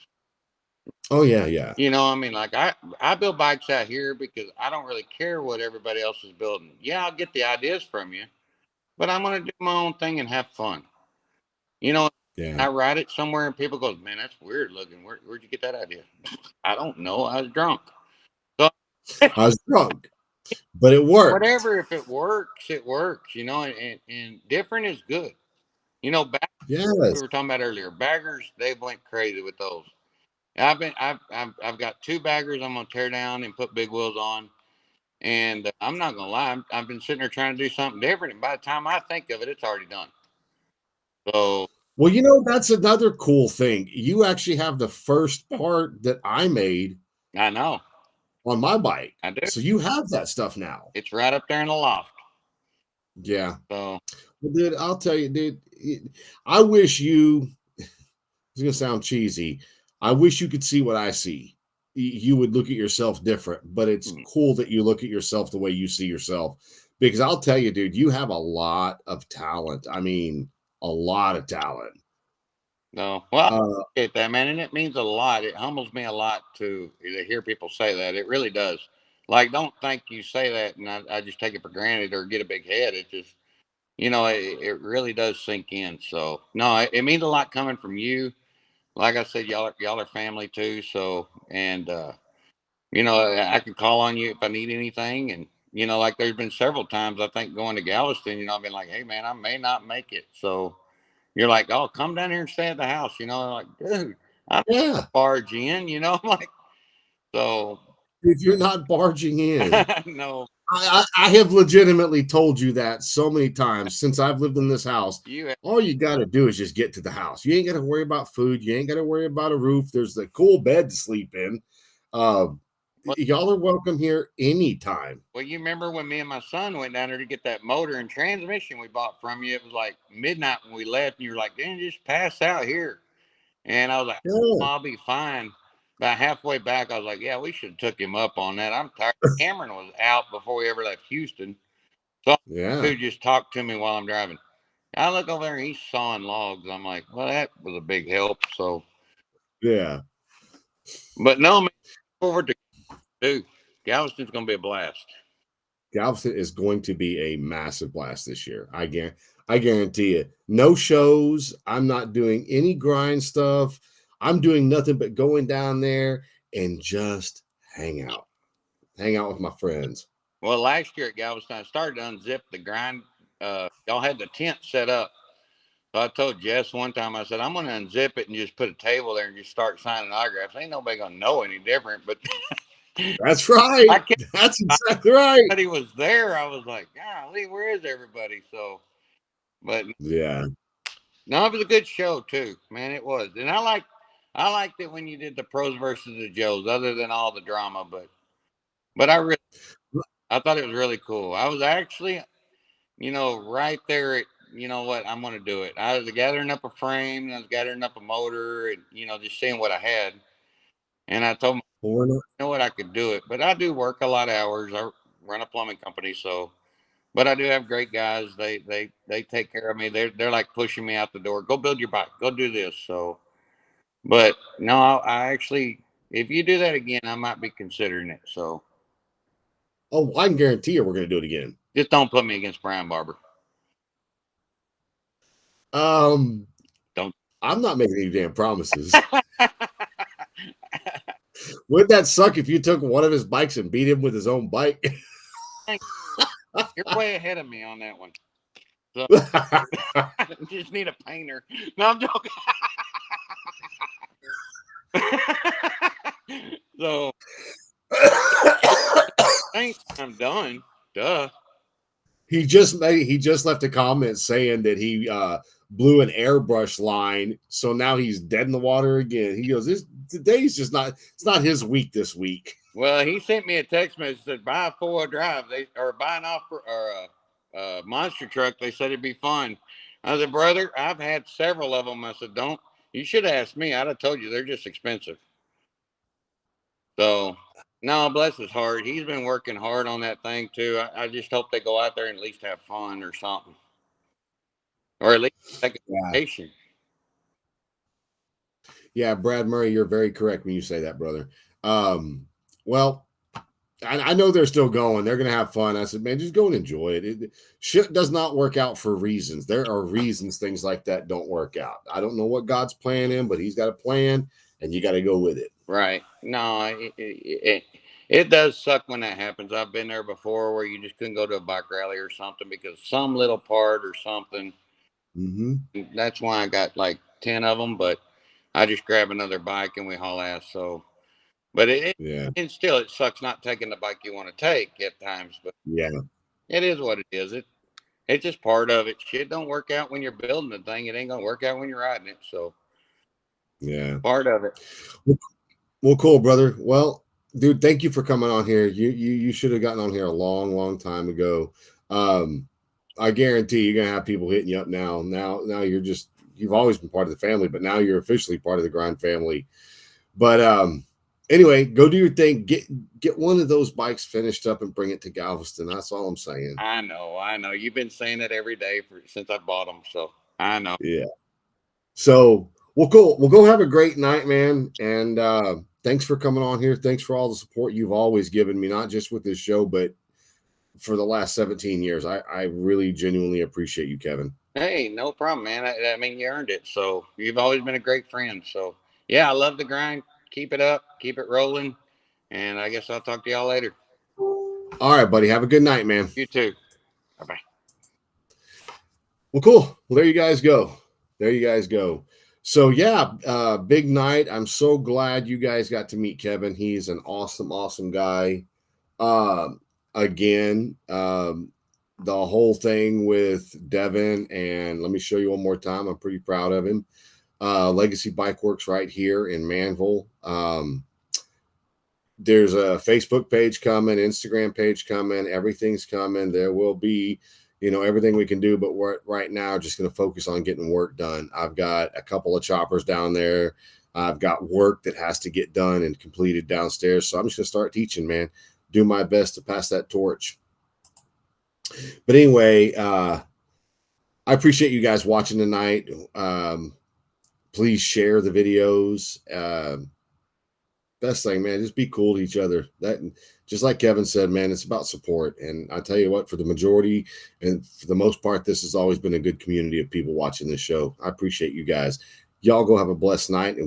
Oh, yeah. Like I build bikes out here because I don't really care what everybody else is building. Yeah, I'll get the ideas from you, but I'm going to do my own thing and have fun. Yeah. I ride it somewhere and people go, man, that's weird looking. Where'd you get that idea? I don't know. I was drunk. So I was drunk, but it worked. Whatever. If it works, it works, and different is good. Yes. We were talking about earlier, baggers, they went crazy with those. I've got 2 baggers I'm going to tear down and put big wheels on. And I'm not going to lie. I've been sitting there trying to do something different. And by the time I think of it, it's already done. So, well, that's another cool thing. You actually have the first part that I made. I know. On my bike. I do. So you have that stuff now. It's right up there in the loft. Yeah. So, well, dude, I'll tell you, dude, I wish you, it's going to sound cheesy. I wish you could see what I see. You would look at yourself different, but it's cool that you look at yourself the way you see yourself. Because I'll tell you, dude, you have a lot of talent. I mean, a lot of talent. No, well, I appreciate that, man, and it means a lot. It humbles me a lot to hear people say that. It really does. Like, don't think you say that and I just take it for granted or get a big head. It just, it really does sink in. So, no, it means a lot coming from you. Like I said, y'all are family too. So, and I can call on you if I need anything. And like there's been several times I think going to Galveston, I've been like, hey man, I may not make it. So you're like, oh, come down here and stay at the house. I'm like, dude, I'm barge in. I'm like, so if you're not barging in, no. I have legitimately told you that so many times since I've lived in this house. All you got to do is just get to the house. You ain't got to worry about food. You ain't got to worry about a roof. There's the cool bed to sleep in. Y'all are welcome here anytime. Well, you remember when me and my son went down there to get that motor and transmission we bought from you? It was like midnight when we left, and you were like, "Dan, just pass out here." And I was like, oh, I'll be fine. About halfway back, I was like, yeah, we should have took him up on that. I'm tired. Cameron was out before we ever left Houston. So dude just talked to me while I'm driving. I look over there and he's sawing logs. I'm like, well, that was a big help. So yeah. But no, man, forward to dude. Galveston's gonna be a blast. Galveston is going to be a massive blast this year. I guarantee it. No shows. I'm not doing any grind stuff. I'm doing nothing but going down there and just hang out. Hang out with my friends. Well, last year at Galveston, I started to unzip the grind. Y'all had the tent set up. So I told Jess one time, I said, I'm going to unzip it and just put a table there and just start signing autographs. Ain't nobody going to know any different. But that's right. That's exactly right. Everybody was there. I was like, golly, where is everybody? So, but yeah. No, it was a good show too, man. It was. And I liked it when you did the pros versus the Joes, other than all the drama. But I thought it was really cool. I was actually, right there at, you know what, I'm going to do it. I was gathering up a frame, and I was gathering up a motor, and just seeing what I had. And I told myself, you know what, I could do it. But I do work a lot of hours. I run a plumbing company, so. But I do have great guys. They take care of me. They're like pushing me out the door. Go build your bike. Go do this. So, but no, I actually, if you do that again, I might be considering it. So. Oh, I can guarantee you we're going to do it again. Just don't put me against Brian Barber. Don't. I'm not making any damn promises. Wouldn't that suck if you took one of his bikes and beat him with his own bike? You're way ahead of me on that one. So, I just need a painter. No, I'm joking. So, I'm done. Duh. He just left a comment saying that he blew an airbrush line, so now he's dead in the water again. He goes, today's just not, it's not his week this week. Well, he sent me a text message that buy a 4-wheel drive. Or buy an a monster truck. They said it'd be fun. I said, brother, I've had several of them. I said, you should have asked me. I'd have told you they're just expensive. So, no, bless his heart. He's been working hard on that thing too. I just hope they go out there and at least have fun or something. Or at least take a vacation. Yeah, Brad Murray, you're very correct when you say that, brother. Well, I know they're still going. They're going to have fun. I said, man, just go and enjoy it. Shit does not work out for reasons. There are reasons things like that don't work out. I don't know what God's plan is, but he's got a plan, and you got to go with it. Right. No, it does suck when that happens. I've been there before where you just couldn't go to a bike rally or something because some little part or something. Mm-hmm. That's why I got like 10 of them, but I just grab another bike and we haul ass. So, but and still, it sucks not taking the bike you want to take at times. But yeah, it is what it is. It's just part of it. Shit don't work out when you're building the thing. It ain't gonna work out when you're riding it. So, yeah, part of it. Well, cool, brother. Well, dude, thank you for coming on here. You should have gotten on here a long time ago. I guarantee you're gonna have people hitting you up now. Now you've always been part of the family, but now you're officially part of the Grind family. But anyway, go do your thing. Get one of those bikes finished up and bring it to Galveston. That's all I'm saying. I know. You've been saying it every day since I bought them, so I know. Yeah. So, well, cool. We'll go have a great night, man. And thanks for coming on here. Thanks for all the support you've always given me, not just with this show, but for the last 17 years. I really genuinely appreciate you, Kevin. Hey, no problem, man. I mean, you earned it. So you've always been a great friend. So yeah, I love the grind. Keep it up. Keep it rolling. And I guess I'll talk to y'all later. All right, buddy. Have a good night, man. You too. Bye-bye. Well, cool. Well, there you guys go. So yeah, big night. I'm so glad you guys got to meet Kevin. He's an awesome guy. Again, the whole thing with Devin, and let me show you one more time. I'm pretty proud of him. Legacy Bike Works right here in Manville. There's a Facebook page coming, Instagram page coming, everything's coming. There will be, everything we can do, but we're right now just going to focus on getting work done. I've got a couple of choppers down there. I've got work that has to get done and completed downstairs. So I'm just going to start teaching, man. Do my best to pass that torch. But anyway, I appreciate you guys watching tonight. Please share the videos. best thing, man. Just be cool to each other. That, just like Kevin said, man, it's about support. And I tell you what, for the majority and for the most part, this has always been a good community of people watching this show. I appreciate you guys. Y'all go have a blessed night. And